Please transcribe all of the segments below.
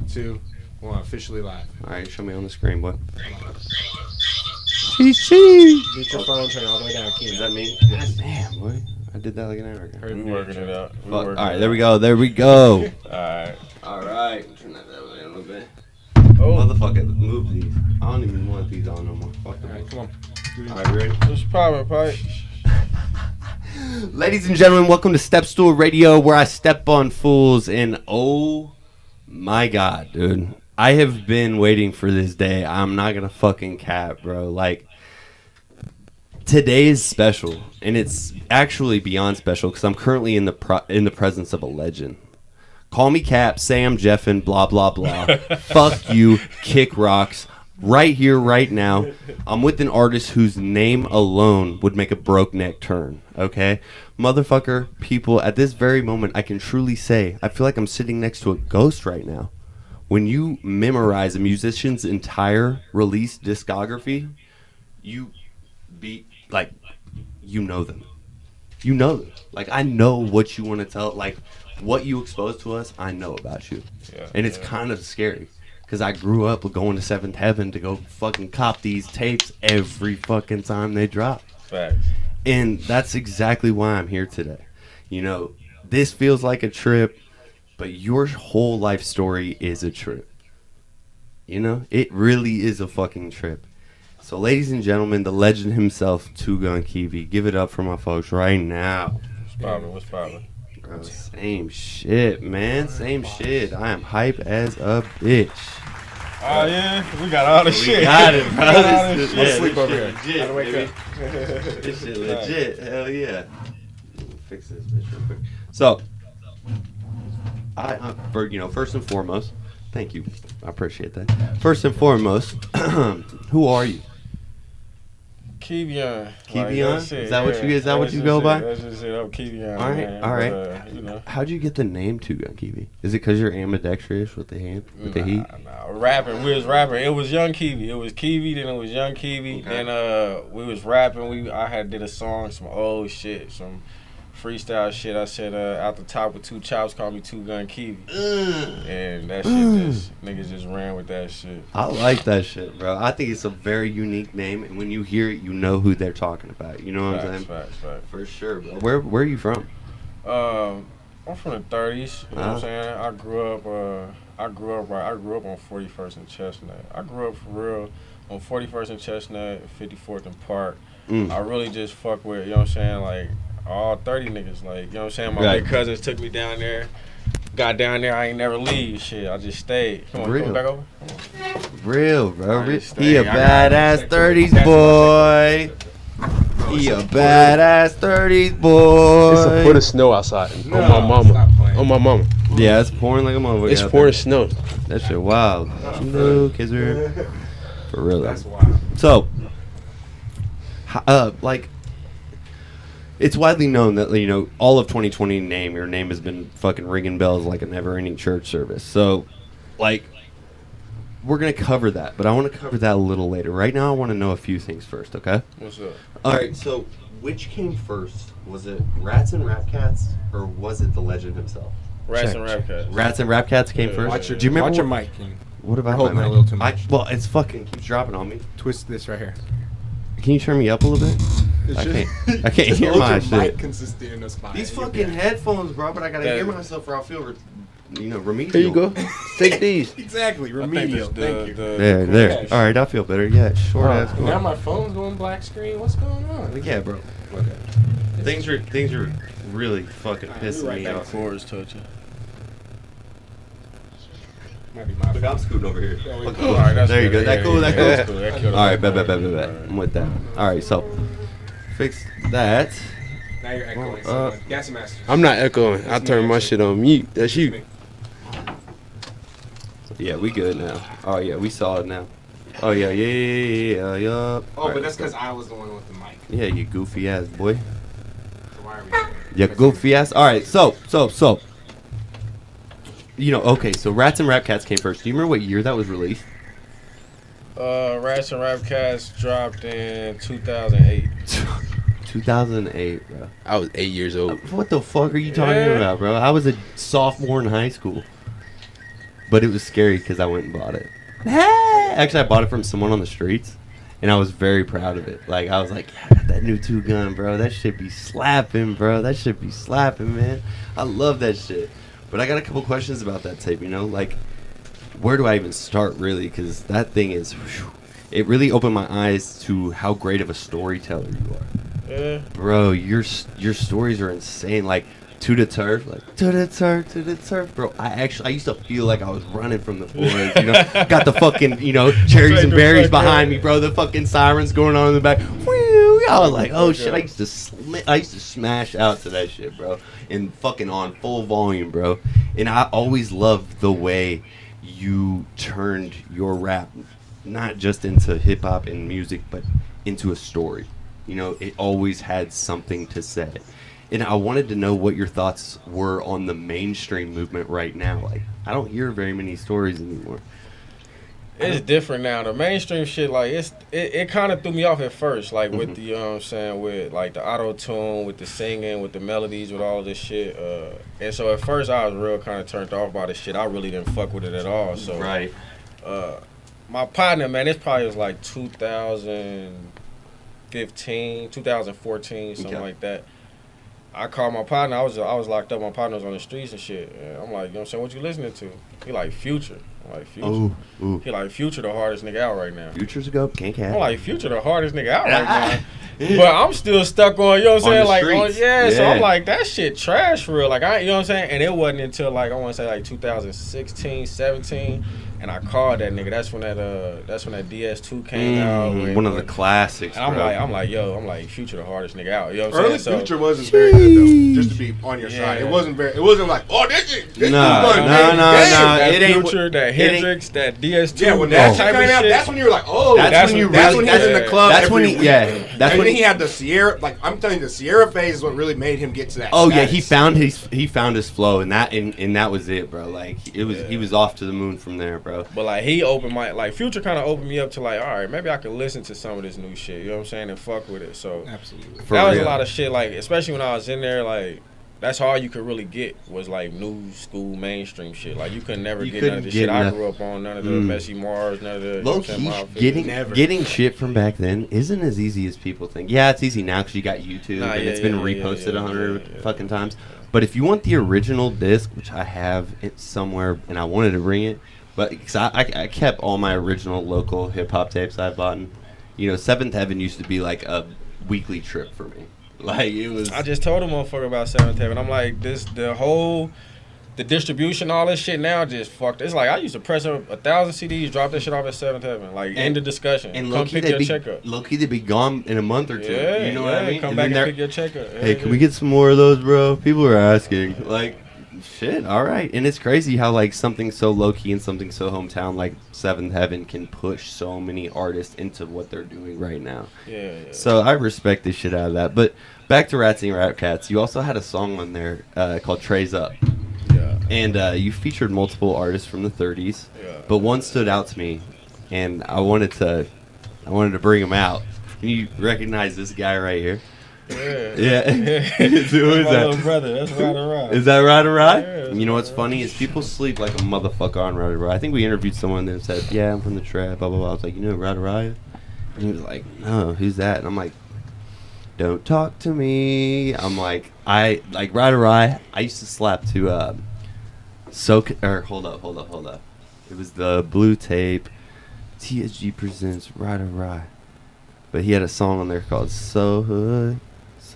2, 1. Officially live. All right, show me on the screen, boy. Beat your phone, turn it all the way down. Is that me? Yes. Damn, boy. I did that like an hour ago. We working it out. All right, there we go. There we go. All right. Turn that way a little bit. Oh, Motherfucker, move these. I don't even want these on no more. Fuck them. All right, come on. All right, ready? what's poppin', Pipe? Ladies and gentlemen, welcome to STOOL Radio, where I step on fools. And oh my god, dude, I have been waiting for this day. I'm not gonna fucking cap, bro. Like, today is special, and it's actually beyond special because I'm currently in the presence of a legend. Call me Cap, say I'm Jeffin, blah blah blah. Fuck you, kick rocks. Right here, right now, I'm with an artist whose name alone would make a broke neck turn, okay? Motherfucker, people, at this very moment, I can truly say, I feel like I'm sitting next to a ghost right now. When you memorize a musician's entire release discography, you know them. You know them. Like, I know what you want to tell, like, what you expose to us, I know about you. Yeah, and it's kind of scary. Because I grew up with going to Seventh Heaven to go fucking cop these tapes every fucking time they drop. Facts. And that's exactly why I'm here today. You know, this feels like a trip, but your whole life story is a trip. You know, it really is a fucking trip. So, ladies and gentlemen, the legend himself, Gunn Kevi. Give it up for my folks right now. What's poppin'? Bro, same shit, man. Same shit. I am hype as a bitch. Oh, yeah? We got all the shit. We got it, bro. This I'll sleep over here. Legit, Gotta wake baby. up. This shit legit. Hell yeah. Let me fix this bitch real quick. So, first and foremost, thank you. I appreciate that. First and foremost, who are you? Kevion. Kevion? Is that what you go by? That's just it. I'm Kevion. All right, man. all right. But, you know. How'd you get the name Gunn Kevi? Is it because you're ambidextrous with the hand, with the heat? Nah. Rapping. We was rapping. It was Young Kevi. It was Kevi, then it was Young Kevi. Okay. Then we was rapping. I did a song, some old shit, some freestyle shit. I said out the top with 2 chops, call me Gunn Kevi. And that shit niggas just ran with that shit. I like that shit, bro. I think it's a very unique name, and when you hear it, you know who they're talking about. You know what I'm saying? Facts. For sure, bro. Where are you from? I'm from the 30s. You know what I'm saying? I grew up on 41st and Chestnut. I grew up for real on 41st and Chestnut, 54th and Park. I really just fuck with, you know what I'm saying, like all 30 niggas. Like, you know what I'm saying? My big cousins took me down there. Got down there, I ain't never leave. Shit, I just stayed. Come on, come back over. Real, bro. I just He a stayed. badass 30s boy. He a badass 30s boy. It's a foot of snow outside. No, on my mama. stop playing. On my mama. Yeah, it's pouring like a motherfucker. It's out pouring there. snow. That shit wild. No, kids are for real. That's wild. So, it's widely known that, you know, all of 2020 your name has been fucking ringing bells like a never-ending church service. So, like, we're going to cover that, but I want to cover that a little later. Right now, I want to know a few things first, okay? What's up? All right, so which came first? Was it Rats and Rap Cats, or was it the legend himself? Rats and Rap Cats. Rats and Rap Cats came Yeah, first? watch Do you remember Watch your what- mic. And What about holding my it a mic? little too much. Well, it's fucking keeps dropping on me. twist this right here. Can you turn me up a little bit? I can't hear my shit. Mic consistency in the spot. These fucking headphones, bro, but I gotta hear myself or I'll feel, remedial. Here you go. Take these. Exactly, I think remedial. it's Thank you. There. Crash. All right, I feel better. Yeah, short ass. Now my phone's going black screen. What's going on? Yeah, bro. Okay. Things are really fucking pissing right me back. off. Floor is touching. Might be my Look, I'm scooting over here. Yeah, we Look, cool. cool. All right, that's There you good. go. That cool. That That's cool. cool. That killed All right, it. bet. I'm with that. All right, so fix that. Now you're echoing. Well, Gassy Master. I'm not echoing. I turned my shit on mute. That's you. Yeah, we good now. Oh yeah, we saw it now. Oh yeah. Oh, All but right, that's because I was the one with the mic. yeah, you goofy ass boy. So why are we doing it? You goofy ass. All right, so. You know, okay, so Rats and Rap Cats came first. Do you remember what year that was released? Rats and Rap Cats dropped in 2008. 2008, bro. I was 8 years old. What the fuck are you talking Yeah. about, bro? I was a sophomore in high school. but it was scary because I went and bought it. Hey! Actually, I bought it from someone on the streets, and I was very proud of it. Like, I was like, yeah, I got that new 2 gun, bro. That shit be slapping, bro. That shit be slapping, man. I love that shit. But I got a couple questions about that tape, you know? Like, where do I even start, really? Because that thing is... Whew, it really opened my eyes to how great of a storyteller you are. Yeah. Bro, your stories are insane. Like, to the turf, to the turf, bro. I used to feel like I was running from the boys, you know. Got the fucking, you know, cherries and berries behind me, bro. The fucking sirens going on in the back. Whee! I was like, oh shit. I used to smash out to that shit, bro, and fucking on full volume, bro. And I always loved the way you turned your rap not just into hip hop and music, but into a story. You know, it always had something to say. And I wanted to know what your thoughts were on the mainstream movement right now. Like, I don't hear very many stories anymore. It's different now. The mainstream shit, like, it kind of threw me off at first, like, with the, you know what I'm saying, with, like, the auto-tune, with the singing, with the melodies, with all this shit. And so at first I was real kind of turned off by this shit. I really didn't fuck with it at all. So, Right. My partner, man, this probably was like 2015, 2014, something like that. I called my partner. I was locked up. My partner was on the streets and shit. And I'm like, you know what I'm saying? What you listening to? He like Future. I'm like, Future. Ooh. He like Future, the hardest nigga out right now. Future's a go. Can't catch. I'm like, Future, the hardest nigga out right now. But I'm still stuck on, you know what I'm saying? the Like, streets. yeah. So Yeah. I'm like, that shit trash for real. Like, you know what I'm saying? And it wasn't until, like, I want to say, like, 2016, 17. And I called that nigga. That's when that DS2 came out. One of the classics. And bro. I'm like, Future the hardest nigga out. You know what I'm Early saying? Future wasn't very good though. Just to be on your side, it wasn't like, oh, this is No, That it ain't. Future, that Hendrix, that DS2, Yeah, when that that type shit of came out, shit. that's when you were like, oh, That's when you that's really- when he was in the club. That's when every he, week. yeah. That's And when then he had the Sierra. Like, I'm telling you, the Sierra phase is what really made him get to that. Oh yeah, status. he found his flow, and that was it, bro. Like, he was off to the moon from there, bro. But like, he opened my, like, Future kind of opened me up to, like, all right, maybe I could listen to some of this new shit. You know what I'm saying? And fuck with it. So Absolutely. For that was real. a lot of shit. Like, especially when I was in there, like, that's all you could really get was like new school mainstream shit. Like, you could never You get none couldn't of the get shit I enough. grew up on. None of the Messy Mars. None of the, you know Low what I'm saying, key, Mild getting Figures. getting shit from back then isn't as easy as people think. Yeah, it's easy now because you got YouTube Nah, and yeah, it's been yeah, reposted yeah, 100 yeah. fucking times. But if you want the original disc, which I have it somewhere, and I wanted to bring it, but because I kept all my original local hip hop tapes I bought. You know, Seventh Heaven used to be like a weekly trip for me. Like, it was. I just told a motherfucker about Seventh Heaven. I'm like, the distribution, all this shit now just fucked. It's like I used to press up 1,000 CDs, drop that shit off at Seventh Heaven. Like, end of discussion. And come low-key pick your check up. Low-key they'd be gone in a month or two. Yeah, you know what I mean? Come And back then and they're- pick your check up. Hey, can we get some more of those, bro? People are asking. Like, shit, all right. And it's crazy how, like, something so low-key and something so hometown like Seventh Heaven can push so many artists into what they're doing right now. Yeah. So I respect the shit out of that. But back to Rats and Rap Cats, you also had a song on there called Trays Up. Yeah. And you featured multiple artists from the 30s. Yeah. But one stood out to me, and I wanted to bring him out. You recognize this guy right here? Yeah. Who is My little that? brother. That's right around. Is that Ride or Ride? Yeah, You know what's funny is people sleep like a motherfucker on Ride or Ride. I think we interviewed someone that said, yeah, I'm from the trap, blah, blah, blah. I was like, you know Ride or Ride? And he was like, no, who's that? And I'm like, don't talk to me. I'm like, Ride or Ride. I used to slap to, hold up. It was the blue tape. TSG presents Ride or Ride. But he had a song on there called So Hood.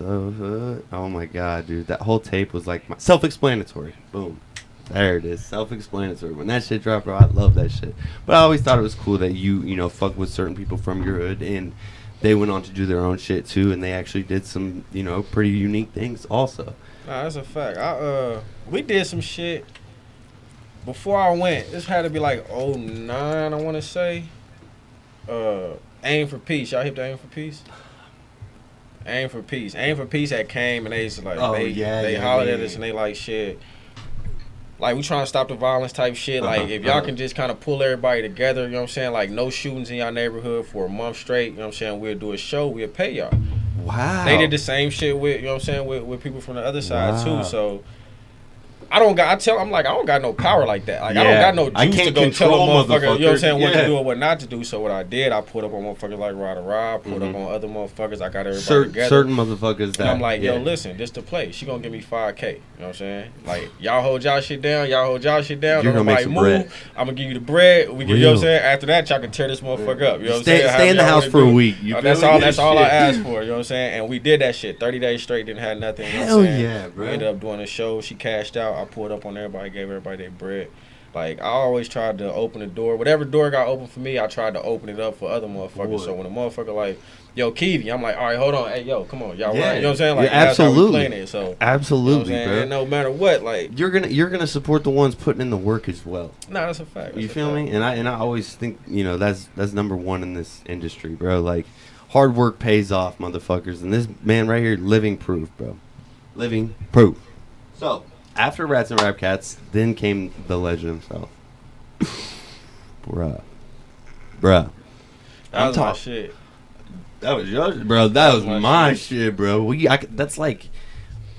Oh my god, dude. That whole tape was like self-explanatory. Boom. There it is. Self-explanatory. When that shit dropped, bro, I love that shit. But I always thought it was cool that you fuck with certain people from your hood, and they went on to do their own shit too, and they actually did some, pretty unique things also. Nah, that's a fact. We did some shit before I went. This had to be like 09, I want to say. Aim for Peace. Y'all hip to Aim for Peace? Aim for Peace. Aim for Peace had came and they used to like, they hollered at us and they like, shit. Like, we trying to stop the violence type shit. Like, if y'all can just kind of pull everybody together, you know what I'm saying? Like, no shootings in y'all neighborhood for a month straight, you know what I'm saying? We'll do a show, we'll pay y'all. Wow. They did the same shit with, you know what I'm saying, with people from the other side too. So I don't got no power like that. Like I don't got no I juice to can't go tell a control motherfucker, you know what I'm saying, what motherfuckers. to do and what not to do. So what I did, I put up on motherfuckers like Rod, put up on other motherfuckers. I got everybody together. Certain motherfuckers that And I'm like, yo, listen, this the play. She gonna give me $5K. You know what I'm saying? Like, y'all hold y'all shit down. You're Don't gonna make nobody some move. bread. I'm gonna give you the bread. We can, you know what I'm Real. saying? After that, y'all can tear this motherfucker up. You know what I'm saying? Stay in the However y'all house wanna for a do. week. You That's feel all. me? That's all I Shit. asked for. You know what I'm saying? And we did that shit. 30 days straight, didn't have nothing. You know Hell what I'm saying? yeah, bro. We ended up doing a show. She cashed out. I pulled up on everybody, gave everybody their bread. Like, I always tried to open the door. Whatever door got open for me, I tried to open it up for other motherfuckers. Boy. So when a motherfucker like, yo, Kevi, I'm like, all right, hold on. Hey, yo, come on. Y'all Yeah. right. You know what I'm saying? Like, Yeah, that's how we absolutely. playing it. So, you know what I'm Absolutely, saying? bro. And no matter what, like, You're gonna support the ones putting in the work as well. nah, that's a fact. You That's a feel fact. me? And I always think, you know, that's number one in this industry, bro. Like, hard work pays off, motherfuckers. And this man right here, living proof, bro. Living proof. So, after Rats and Rap Cats, then came the legend himself. Bruh. That I'm was my talking. shit. That was yours, bro. That was my my shit. shit, bro. That's like,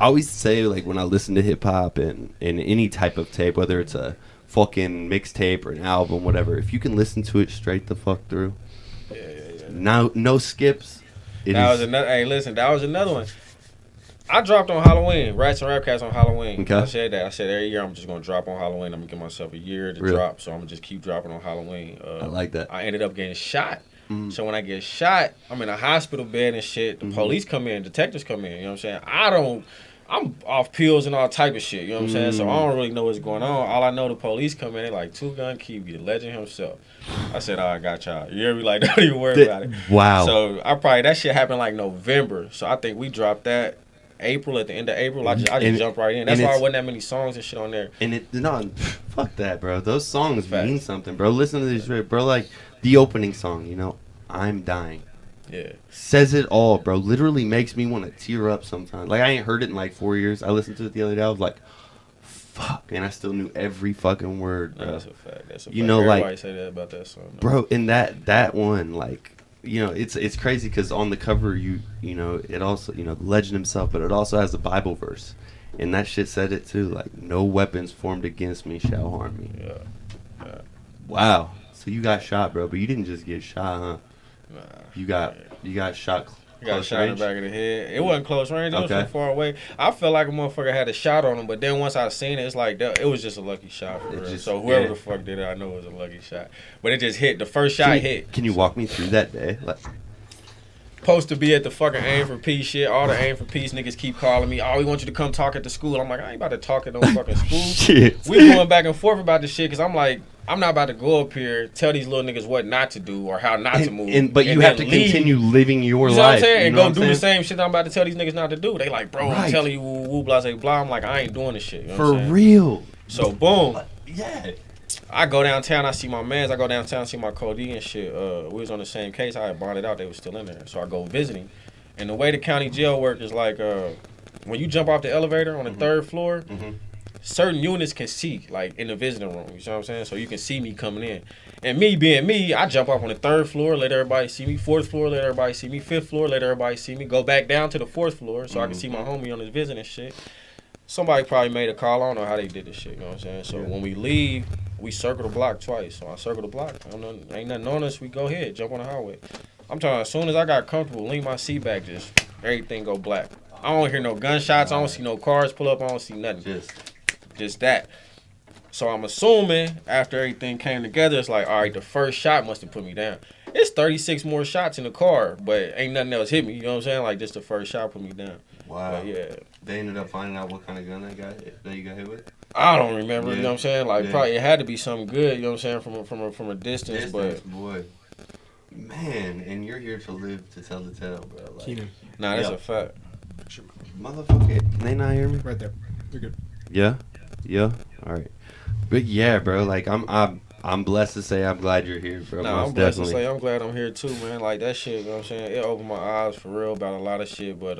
I always say, like, when I listen to hip hop and any type of tape, whether it's a fucking mixtape or an album, whatever, if you can listen to it straight the fuck through, no skips. That was another. Hey, listen, that was another one. I dropped on Halloween. Rats and Rap Cats on Halloween. Okay. I said that. I said every year I'm just gonna drop on Halloween. I'm gonna give myself a year to Real. drop, so I'm gonna just keep dropping on Halloween. I like that. I ended up getting shot. So when I get shot, I'm in a hospital bed and shit. The police come in, detectives come in. You know what I'm saying? I'm off pills and all type of shit. You know what I'm saying? So I don't really know what's going on. All I know, the police come in, they like, Gunn Kevi, the legend himself. I said, I got y'all. You hear me? Like, don't even worry about it. Wow. So that shit happened like November. So I think we dropped that April, at the end of April. I just jumped right in. That's why there wasn't that many songs and shit on there. And fuck that, bro. Those songs Fact. mean something, bro. Listen to this shit, bro. Like, the opening song, you know, I'm Dying. Yeah. Says it all, bro. Literally makes me want to tear up sometimes. Like, I ain't heard it in like 4 years. I listened to it the other day. I was like, fuck. And I still knew every fucking word, bro. No, that's a fact. That's a You fact. know, Everybody like, say that about that song. No. bro, in that one, like, you know, it's crazy because on the cover, you know, it also, you know, the legend himself, but it also has a Bible verse. And that shit said it too. Like, no weapons formed against me shall harm me. Yeah. Wow. So you got shot, bro, but you didn't just get shot, huh? Nah. You got shot. I got close shot in range? the back of the head. It wasn't close range. It was Okay. from far away. I felt like a motherfucker had a shot on him, but then once I seen it, it's like it was just a lucky shot for It real. just- So whoever yeah. the fuck did it, I know it was a lucky shot. But it just hit. The first shot hit. Can you walk me through that day? Like, Supposed to be at the fucking Aim for Peace shit. All the Aim for Peace niggas keep calling me. Oh, we want you to come talk at the school. I'm like, I ain't about to talk at no fucking school. shit. We going back and forth about this shit because I'm like, I'm not about to go up here, tell these little niggas what not to do or how not to move. But you and have then to leave. continue living your You know what I'm life. saying? you And know go what do I'm the saying? same shit I'm about to tell these niggas not to do. They like, bro, I'm Right. telling you, woo, woo, blah, blah, blah. I'm like, I ain't doing this shit. You know what I'm For saying? real. So, boom. Yeah. I go downtown, I see my mans. I go downtown, see my Cody and shit. We was on the same case. I had bonded out. They was still in there. So I go visiting. And the way the county jail work is like, when you jump off the elevator on the third floor, certain units can see, like, in the visiting room. You know what I'm saying? So you can see me coming in. And me being me, I jump off on the third floor, let everybody see me. Fourth floor, let everybody see me. Fifth floor, let everybody see me. Go back down to the fourth floor so I can see my homie on his visiting shit. Somebody probably made a call. I don't know how they did this shit. You know what I'm saying? So when we leave, we circle the block twice. So I circle the block. Ain't nothing on us. We go ahead, jump on the highway. I'm telling you, as soon as I got comfortable, lean my seat back, just everything go black. I don't hear no gunshots. I don't see no cars pull up. I don't see nothing. Just that. So I'm assuming after everything came together, it's like, all right, the first shot must have put me down. It's 36 more shots in the car, but ain't nothing else hit me. You know what I'm saying? Like, just the first shot put me down. Wow. But yeah. They ended up finding out what kind of gun that you got hit with. I don't remember. Yeah. You know what I'm saying? Like, Yeah. probably it had to be something good. You know what I'm saying? From a distance, but boy. Man, and you're here to live to tell the tale, bro. Like, nah, that's Yeah. a fact. motherfucker, can they not hear me? Right there. You're good. Yeah. All right. But yeah, bro. Like, I'm blessed to say I'm glad you're here, bro. Nah, Most I'm blessed definitely. to say I'm glad I'm here too, man. Like that shit, you know what I'm saying? It opened my eyes for real about a lot of shit, but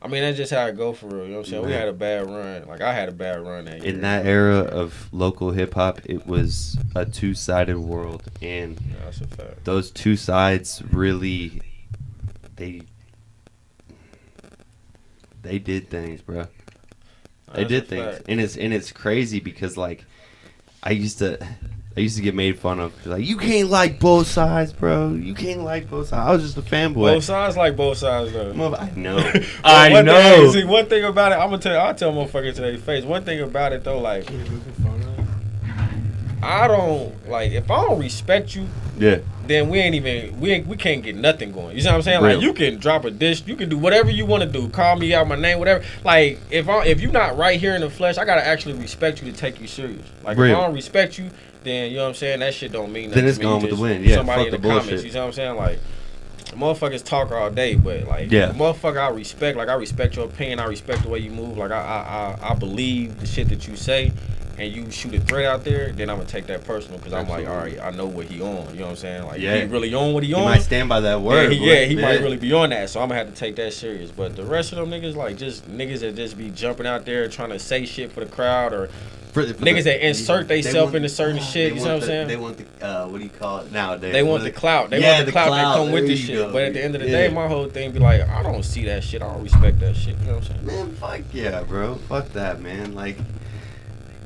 I mean that's just how it go for real, you know what I'm saying? We Man. had a bad run. Like I had a bad run that year. In that era of local hip hop, it was a two-sided world, and Yeah, that's a fact. those two sides really, they did things, bro. They did things, and it's crazy because like I used to get made fun of. Like, you can't like both sides, bro. You can't like both sides. I was just a fanboy. Both sides like both sides, though. I know. I know. See, one thing about it, I'll tell motherfuckers to their face. One thing about it, though, like, I don't, like, if I don't respect you, then we can't get nothing going. You see what I'm saying? Real. Like, you can drop a dish, you can do whatever you want to do. Call me out my name, whatever. Like, if you're not right here in the flesh, I gotta actually respect you to take you serious. Like, Real. if I don't respect you, then you know what I'm saying, that shit don't mean nothing. Then it's to me. gone with the wind. Yeah, somebody fuck in the comments. bullshit. You see what I'm saying? Like, motherfuckers talk all day, but like, the motherfucker I respect. Like, I respect your opinion. I respect the way you move. Like, I believe the shit that you say, and you shoot a threat out there, then I'm gonna take that personal because I'm like, all right, I know what he on. You know what I'm saying? Like, he really on what he on. He might stand by that word. He might really be on that. So I'm gonna have to take that serious. But the rest of them niggas, like, just niggas that just be jumping out there trying to say shit for the crowd or. Niggas that insert themselves into certain shit, you know what I'm saying? They want the, what do you call it nowadays? They want the clout. They want the clout that come with this shit. But at the end of the day, my whole thing be like, I don't see that shit. I don't respect that shit. You know what I'm saying? Man, fuck yeah, bro. Fuck that, man. Like,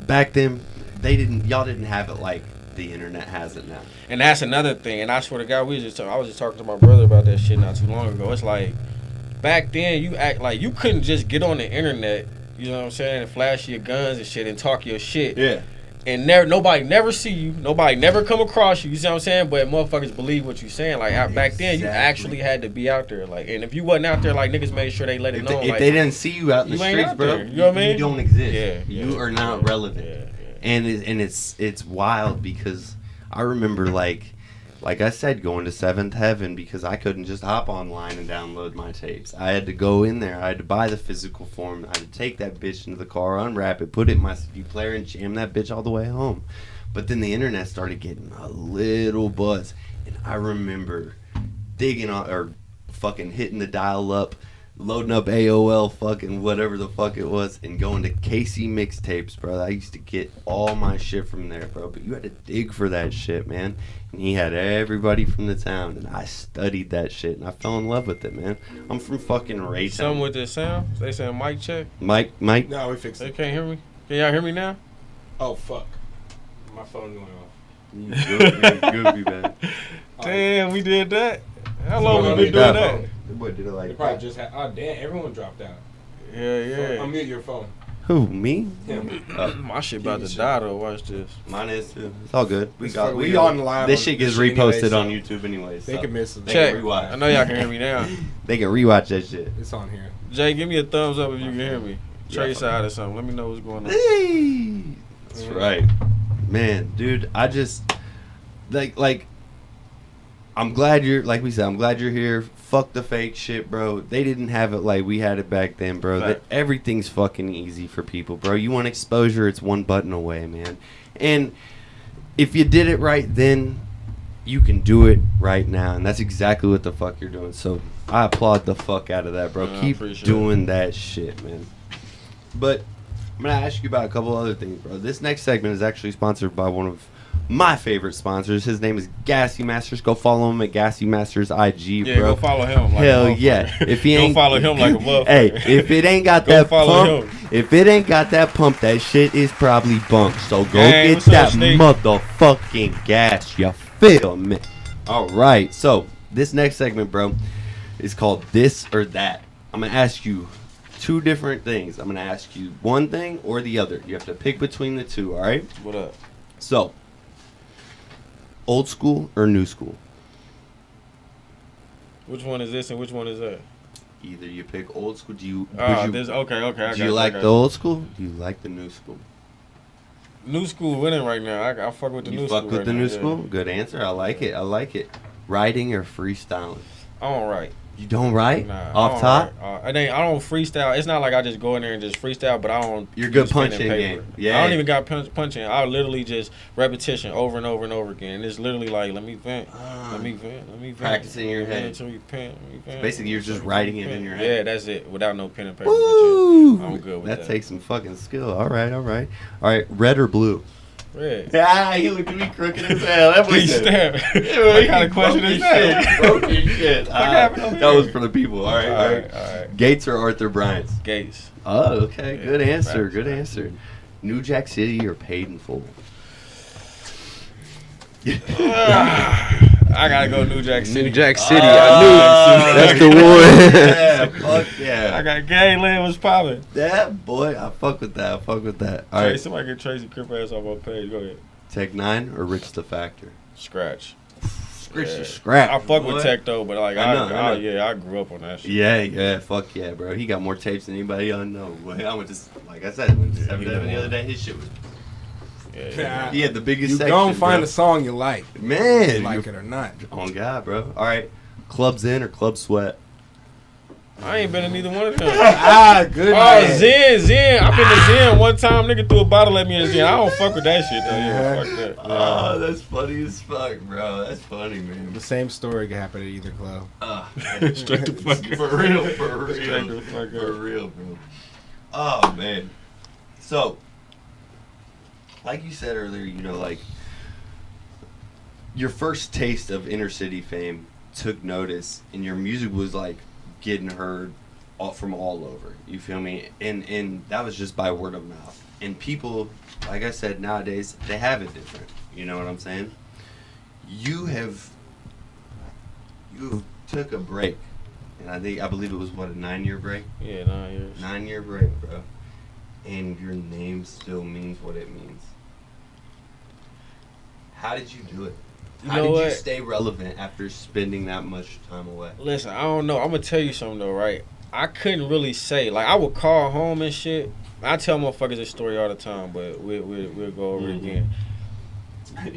back then, y'all didn't have it like the internet has it now. And that's another thing. And I swear to God, I was just talking to my brother about that shit not too long ago. It's like, back then, you act like you couldn't just get on the internet, you know what I'm saying, and flash your guns and shit and talk your shit. Yeah. And nobody never see you. Nobody never come across you. You see what I'm saying? But motherfuckers believe what you saying. Like, back then, you actually had to be out there. Like, and if you wasn't out there, like, niggas made sure they let it know. If they didn't see you out in the streets, bro, you know what I mean? You don't exist. Yeah. You are not relevant. Yeah. And it's wild because I remember like I said, going to Seventh Heaven because I couldn't just hop online and download my tapes. I had to go in there. I had to buy the physical form. I had to take that bitch into the car, unwrap it, put it in my CD player, and jam that bitch all the way home. But then the internet started getting a little buzz, and I remember digging on or fucking hitting the dial up, loading up AOL, fucking whatever the fuck it was, and going to KC mixtapes, bro. I used to get all my shit from there, bro. But you had to dig for that shit, man. And he had everybody from the town, and I studied that shit, and I fell in love with it, man. I'm from fucking Raytown. Something with the sound? They saying mic check? Mike. No, we fixed it. They can't hear me? Can y'all hear me now? Oh, fuck. My phone going off. You goofy, man. Damn, we did that. How long we been doing that? What did it like? They probably just had. Oh, damn, everyone dropped out. Yeah. Unmute your phone. Who, me? Him. My shit about to die though. Watch this. Mine is too. It's all good. We on the line. This shit gets reposted on YouTube anyway. They can miss it. Check. Rewatch. I know y'all can hear me now. They can rewatch that shit. It's on here. Jay, give me a thumbs up if you can hear me. Trey side or something. Let me know what's going on. That's right. Man, dude, I just like I'm glad you're like we said, I'm glad you're here. Fuck the fake shit, bro. They didn't have it like we had it back then, bro. Right. Everything's fucking easy for people, bro. You want exposure, it's one button away, man. And if you did it right then, you can do it right now. And that's exactly what the fuck you're doing. So I applaud the fuck out of that, bro. Keep doing that shit, man. But I'm going to ask you about a couple other things, bro. This next segment is actually sponsored by one of my favorite sponsors. His name is Gassy Masters. Go follow him at Gassy Masters IG, Yeah, bro. go follow him. Like Hell yeah! If he ain't go follow him like a motherfucker. Hey, if it ain't got Go that follow pump, him. if it ain't got that pump, that shit is probably bunk. So go Gang, get what's up, that Snake? motherfucking gas. You feel me? All right. So this next segment, bro, is called This or That. I'm gonna ask you two different things. I'm gonna ask you one thing or the other. You have to pick between the two. All right. What up? So, old school or new school? Which one is this and which one is that? Either you pick old school. Okay. Do you like the old school? Do you like the new school? New school winning right now. I fuck with the new school. You fuck with right the now, new yeah. school? Good answer. I like it. Writing or freestyling? I don't write. You don't write? Nah, Off top? I don't freestyle. It's not like I just go in there and just freestyle, but I don't. You're good use pen and punching paper. game. Yeah. I don't even got punching. I literally just repetition over and over and over again. And it's literally like, let me vent. Let me vent. Practice in your head. Until you vent. Basically, you're just writing it in your head. Yeah, that's it. Without no pen and paper. Woo! I'm good with that. That takes some fucking skill. All right. Red or blue? Red. Yeah, he looked at me crooked as hell. That boy Please said, stand. What kind of question is that? Broken shit. happened That was for the people. All right. All right. Gates or Arthur Bryant's? Gates. Oh, okay. Yeah, Good answer. facts, Good facts. answer. New Jack City or Paid in Full? I gotta go New Jack City. New Jack City. I knew that's the one. Yeah, fuck yeah. I got Gangland was popping. Yeah, boy. I fuck with that. All Hey, right. somebody get Tracy Crip ass off my page. Go ahead. Tech 9 or Rich the Factor? Scratch. Scrap. I fuck boy. with Tech though, but like I know. yeah, I grew up on that shit. Yeah, fuck yeah, bro. He got more tapes than anybody I know. Boy, I went to, like I said, I went to 7-Eleven the other day. His shit was. Yeah. He had the biggest You section. gonna find bro. a song you like, Man, like it or not. on God, bro. All right, Clubs In or Club Sweat? I ain't been in neither one of them. Good. Oh, man. Zen. I've been to Zen one time. Nigga threw a bottle at me in Zen. I don't fuck with that shit though. Yeah, fuck that. Oh, that's funny as fuck, bro. That's funny, man. The same story could happen at either club. Straight the fuck up. For real, Straight the fuck for up. real, bro. Oh man. So, like you said earlier, you know, like your first taste of inner city fame took notice, and your music was like getting heard from all over. You feel me? And that was just by word of mouth. And people, like I said, nowadays they have it different. You know what I'm saying? You took a break, and I believe it was what, a 9-year break. Yeah, 9 years. 9-year break, bro. And your name still means what it means. How did you do it? How did you stay relevant after spending that much time away? Listen, I don't know. I'm gonna tell you something though, right? I couldn't really say. Like, I would call home and shit. I tell motherfuckers this story all the time, but we'll go over it again.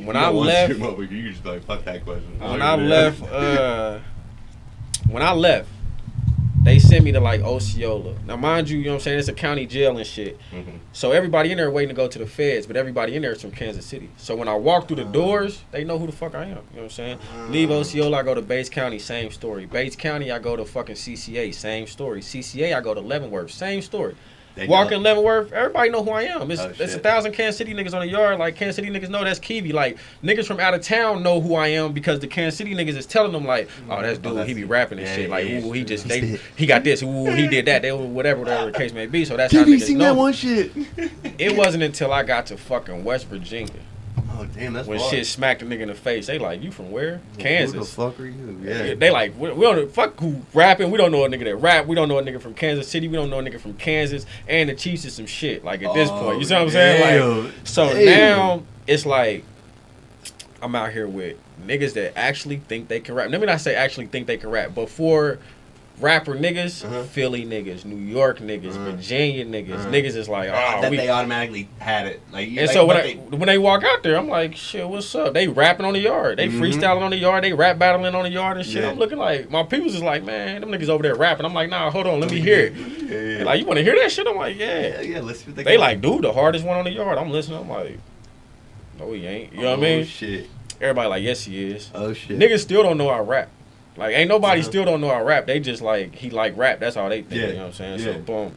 When I left, you can just be like, fuck that question. when I left, they sent me to like Osceola. Now, mind you, you know what I'm saying? It's a county jail and shit. Mm-hmm. So everybody in there waiting to go to the feds, but everybody in there is from Kansas City. So when I walk through the doors, they know who the fuck I am. You know what I'm saying? Leave Osceola, I go to Bates County, same story. Bates County, I go to fucking CCA, same story. CCA, I go to Leavenworth, same story. Walk in Leavenworth, everybody know who I am. It's 1,000 Kansas City niggas on the yard. Like, Kansas City niggas know that's Kevi. Like, niggas from out of town know who I am because the Kansas City niggas is telling them, like, oh, that's dude, he be rapping and shit. Like, ooh, he just, he got this, ooh, he did that, they, whatever the case may be. So that's how niggas know. That one shit. It wasn't until I got to fucking West Virginia. Oh, damn, that's when hard. shit smacked a nigga in the face. They like, you from where? Kansas. Who the fuck are you? Yeah. They like, we don't fuck who rapping. We don't know a nigga that rap. We don't know a nigga from Kansas City. We don't know a nigga from Kansas. And the Chiefs is some shit. Like, at this point, you see what I'm saying? Like, so now it's like I'm out here with niggas that actually think they can rap. Let me not say actually think they can rap, but for rapper niggas, Philly niggas, New York niggas, Virginia niggas, niggas is like, oh, they automatically had it. Like, and so when they walk out there, I'm like, shit, what's up? They rapping on the yard, they freestyling on the yard, they rap battling on the yard and shit. I'm looking like, my people's is like, man, them niggas over there rapping. I'm like, nah, hold on, let me hear it. Like, you want to hear that shit? I'm like, yeah. Listen. They like, dude, the hardest one on the yard. I'm listening. I'm like, no, he ain't. You know what I mean? Shit. Everybody like, yes, he is. Oh shit. Niggas still don't know I rap. Like, ain't nobody still don't know I rap. They just like, he like rap. That's all they think. You know what I'm saying? So, boom.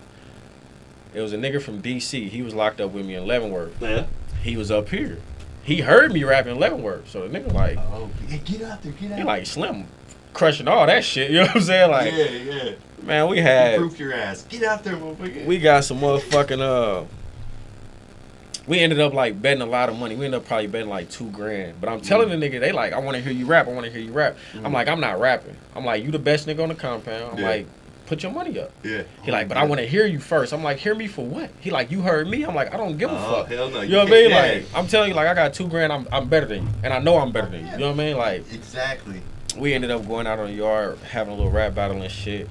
It was a nigga from D.C. He was locked up with me in Leavenworth. Yeah. He was up here. He heard me rapping in Leavenworth. So the nigga like, oh, get out there, get out. He like Slim crushing all that shit. You know what I'm saying? Like, yeah. Man, we had. You proofed your ass. Get out there, motherfucker. We got some motherfucking we ended up like betting a lot of money. We ended up probably betting like $2,000. But I'm telling the nigga, they like, I want to hear you rap. I want to hear you rap. I'm like, I'm not rapping. I'm like, you the best nigga on the compound. I'm like, put your money up. Yeah. He like, but I want to hear you first. I'm like, hear me for what? He like, you heard me. I'm like, I don't give a fuck. Hell no. You know what I mean? Like, I'm telling you, like, I got $2,000. I'm better than you, and I know I'm better than you. You know what I mean? Like, exactly. We ended up going out on the yard, having a little rap battle and shit,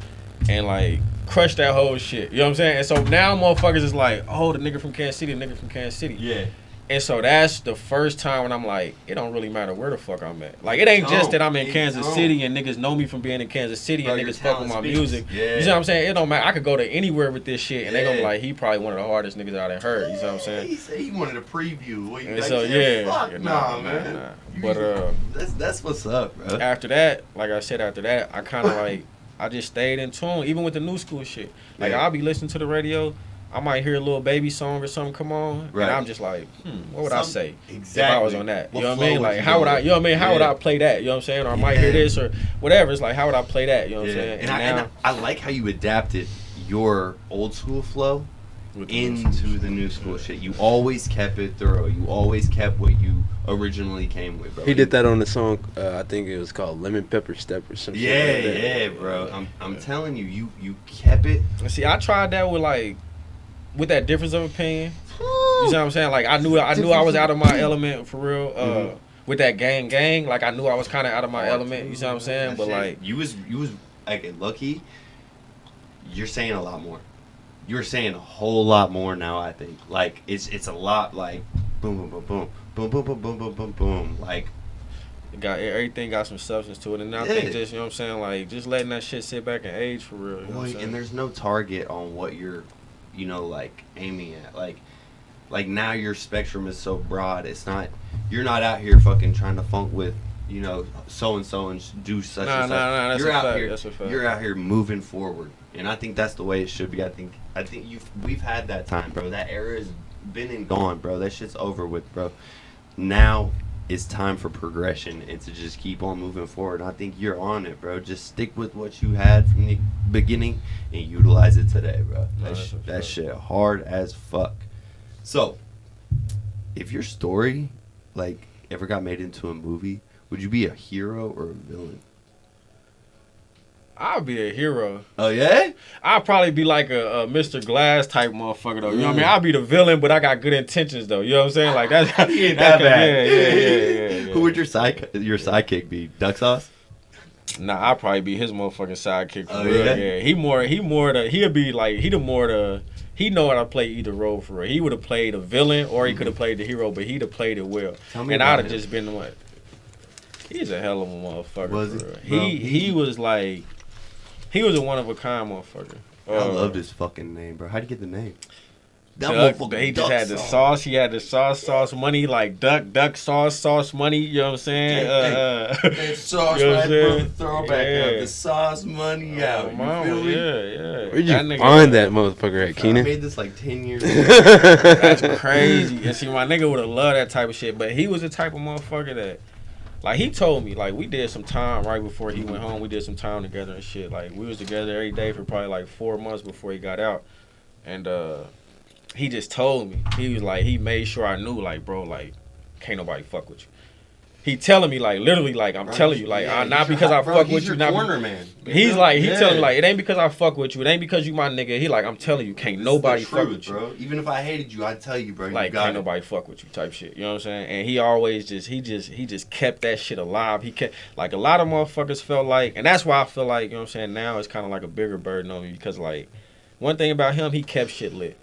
and like crushed that whole shit. You know what I'm saying? And so now motherfuckers is like, oh, the nigga from Kansas City, the nigga from Kansas City. Yeah. And so that's the first time when I'm like, it don't really matter where the fuck I'm at. Like, it ain't just that I'm in Kansas City and niggas know me from being in Kansas City and niggas fuck with my music. Yeah. You see what I'm saying? It don't matter. I could go to anywhere with this shit and they gonna be like, he probably one of the hardest niggas I done heard. You see what I'm saying? He said he wanted a preview. And so yeah. Fuck nah, man. Nah. But that's what's up, bro. After that, like I said, I kind of like, I just stayed in tune, even with the new school shit. Like, I'll be listening to the radio. I might hear a little baby song or something come on, Right. and I'm just like, what would I say Exactly. if I was on that? What You know what I flow mean? would Like, you how go would I? with? You know what I mean? How would Yeah. I play that? You know what I'm saying? Or I might hear this or whatever. It's like, how would I play that? You know what I'm saying? And I like how you adapted your old school flow into the new school shit. You always kept it thorough. You always kept what you originally came with, bro. He did that on the song. I think it was called Lemon Pepper Step or something. Yeah, like that. yeah, bro. I'm telling you, you kept it. See, I tried that with that difference of opinion. You know what I'm saying? Like I knew I was out of my element for real. With that gang, like I knew I was kind of out of my element. You know what I'm saying? But like you was like lucky. You're saying a lot more. You're saying a whole lot more now. I think like it's a lot like boom boom boom boom boom boom boom boom boom boom boom like. Everything got some substance to it, and I think just, you know what I'm saying, like just letting that shit sit back and age for real. You know what I'm saying? And there's no target on what you're, like aiming at. Like now your spectrum is so broad. It's not, you're not out here fucking trying to funk with, so and so and do such and such. Nah, that's you're a out fact. here. That's a fact. You're out here moving forward, and I think that's the way it should be. I think we've had that time, bro. That era has been and gone, bro. That shit's over with, bro. Now it's time for progression and to just keep on moving forward. I think you're on it, bro. Just stick with what you had from the beginning and utilize it today, bro. That shit hard as fuck. So, if your story, like, ever got made into a movie, would you be a hero or a villain? I'll be a hero. Oh, yeah? I'll probably be like a Mr. Glass type motherfucker, though. You know what I mean? I'll be the villain, but I got good intentions, though. You know what I'm saying? Like, that's that bad. Yeah. Who would your sidekick be? Duck Sauce? Nah, I'll probably be his motherfucking sidekick. Oh, real. yeah? He know how to play either role for real. He would have played a villain or he could have played the hero, but he'd have played it well. And I'd have just been the one. He's a hell of a motherfucker. Was for he? Real. He was like, he was a one of a kind motherfucker. I loved his fucking name, bro. How'd you get the name? He just had the sauce. He had the sauce money, like duck sauce money. You know what I'm saying? That sauce, you know what I'm saying? Throwback up. The sauce money out. Mama, you feel me? Yeah. Where'd you find that motherfucker at, I Keenan? made this like 10 years ago. That's crazy. And see, my nigga would have loved that type of shit. But he was the type of motherfucker that, like, he told me, like, we did some time right before he went home. We did some time together and shit. Like, we was together every day for probably like 4 months before he got out. And he just told me, he was like, he made sure I knew, like, bro, like, can't nobody fuck with you. He telling me, like, literally, like, I'm telling you, like, not because I fuck with you. Not corner man. He's like, he telling me, like, it ain't because I fuck with you. It ain't because you my nigga. He like, I'm telling you, can't nobody fuck with you. Bro. Even if I hated you, I'd tell you, bro. Like, can't nobody fuck with you type shit. You know what I'm saying? And he always he just kept that shit alive. He kept, like, a lot of motherfuckers felt like, and that's why I feel like, you know what I'm saying, now it's kind of like a bigger burden on me because, like, one thing about him, he kept shit lit.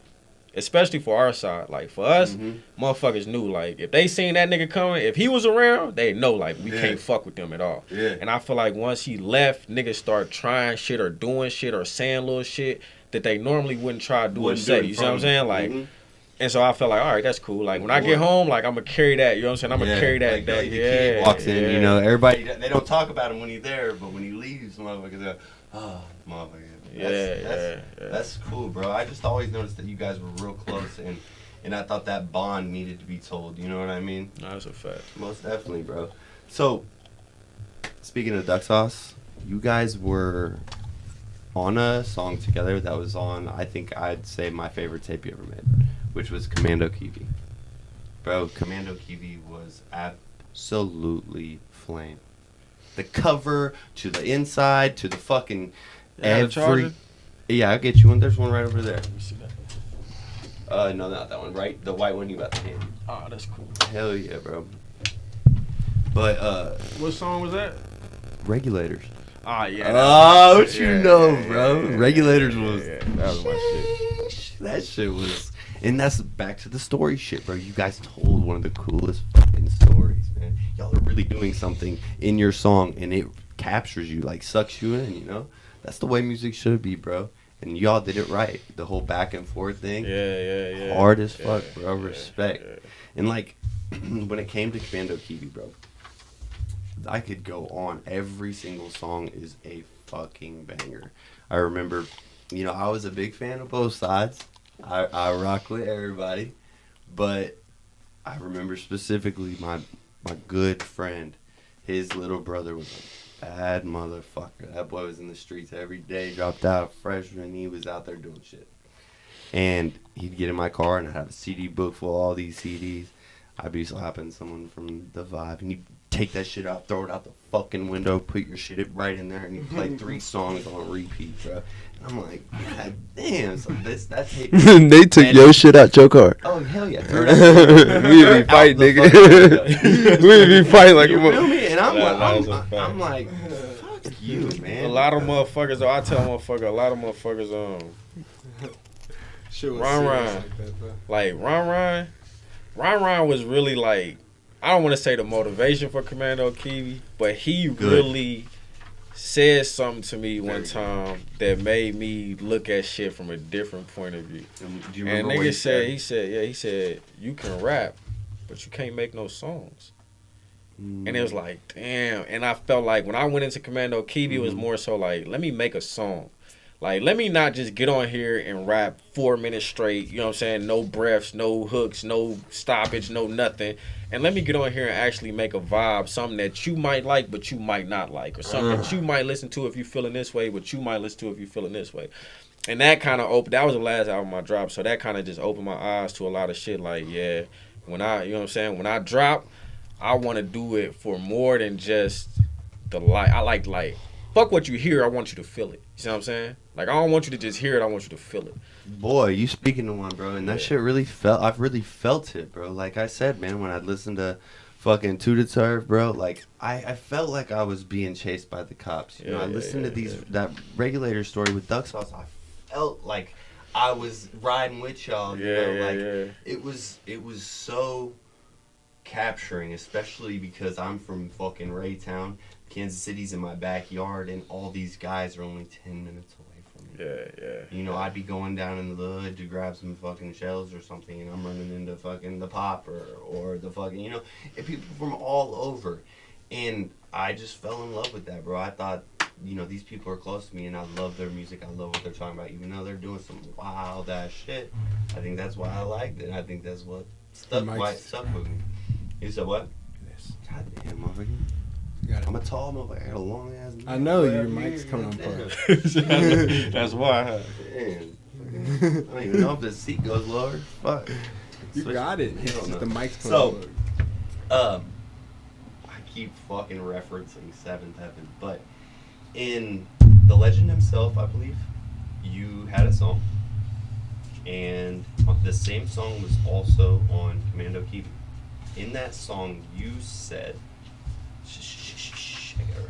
Especially for our side. Like, for us, motherfuckers knew, like, if they seen that nigga coming, if he was around, they know, like, we can't fuck with them at all. Yeah. And I feel like once he left, niggas start trying shit or doing shit or saying little shit that they normally wouldn't try to do or say. You see what I'm saying? Like, and so I felt like, all right, that's cool. Like, when I get home, like, I'm going to carry that. You know what I'm saying? I'm going to carry that. Like, the kid walks in, you know, everybody, they don't talk about him when he's there, but when he leaves, motherfuckers go, oh, motherfucker. That's cool, bro. I just always noticed that you guys were real close, and I thought that bond needed to be told. You know what I mean? No, that's a fact. Most definitely, bro. So, speaking of Duck Sauce, you guys were on a song together that was on, I think I'd say, my favorite tape you ever made, which was Commando Kiwi. Bro, Commando Kiwi was absolutely flame. The cover, to the inside, to the fucking... Yeah, I'll get you one. There's one right over there. Let me see that. No, not that one. Right, the white one you got the hand. Oh, that's cool. Hell yeah, bro. But What song was that? Regulators. Ah, yeah. Oh, what you know, bro? Regulators was. That was my shit. That shit was. And that's back to the story shit, bro. You guys told one of the coolest fucking stories, man. Y'all are really doing something in your song, and it captures you, like sucks you in, you know? That's the way music should be, bro. And y'all did it right. The whole back and forth thing. Yeah. Hard as fuck, bro. Respect. And like, when it came to Commando Kiwi, bro, I could go on. Every single song is a fucking banger. I remember, you know, I was a big fan of both sides. I rock with everybody, but I remember specifically my good friend, his little brother was a bad motherfucker. That boy was in the streets every day, dropped out a freshman, he was out there doing shit. And he'd get in my car and I'd have a CD book full of all these CDs. I'd be slapping someone from the Vibe and he'd take that shit out, throw it out the fucking window, put your shit right in there, and he'd play 3 songs on repeat, bro. And I'm like, God damn, so that's hate. They took your shit out your car. Oh, hell yeah. We be fighting, nigga. We be fighting like you a feel me? And I'm I'm like, fuck you, man. A lot of motherfuckers, though, I tell motherfuckers, a lot of motherfuckers, Ron was really like, I don't want to say the motivation for Commando Kiwi, but he really said something to me one time that made me look at shit from a different point of view. Do you remember and what nigga said, he said, you can rap, but you can't make no songs. And it was like, damn. And I felt like when I went into Commando Kiwi, it was more so like, let me make a song. Like, let me not just get on here and rap 4 minutes straight, you know what I'm saying? No breaths, no hooks, no stoppage, no nothing. And let me get on here and actually make a vibe, something that you might like, but you might not like. Or something that you might listen to if you're feeling this way, but you might listen to if you're feeling this way. And that kind of opened, that was the last album I dropped, so that kind of just opened my eyes to a lot of shit. Like, yeah, when I, you know what I'm saying? When I drop, I want to do it for more than just the light. I like, fuck what you hear, I want you to feel it. You see what I'm saying? Like, I don't want you to just hear it, I want you to feel it. Boy, you speaking to one, bro, and that shit really I've really felt it, bro. Like I said, man, when I listened to fucking Tooted Turf, bro, like, I felt like I was being chased by the cops. You know, I listened to that Regulator story with Duck Sauce, I felt like I was riding with y'all, you know, it was so capturing, especially because I'm from fucking Raytown. Kansas City's in my backyard, and all these guys are only 10 minutes away from me. You know, I'd be going down in the hood to grab some fucking shells or something, and I'm running into fucking the Pop or the fucking, you know, and people from all over. And I just fell in love with that, bro. I thought, you know, these people are close to me, and I love their music. I love what they're talking about, even though they're doing some wild ass shit. I think that's why I liked it. I think that's what stuck with me. You said what? God damn, motherfucker. I'm a tall motherfucker. I got a long ass mic. I know your mic's coming on far. That's why. Damn. I don't even know if the seat goes lower. Fuck. You got it. It's just the mic's coming So, lower. I keep fucking referencing Seventh Heaven, but in The Legend himself, I believe, you had a song, and the same song was also on Commando Kiwi. In that song, you said, I got it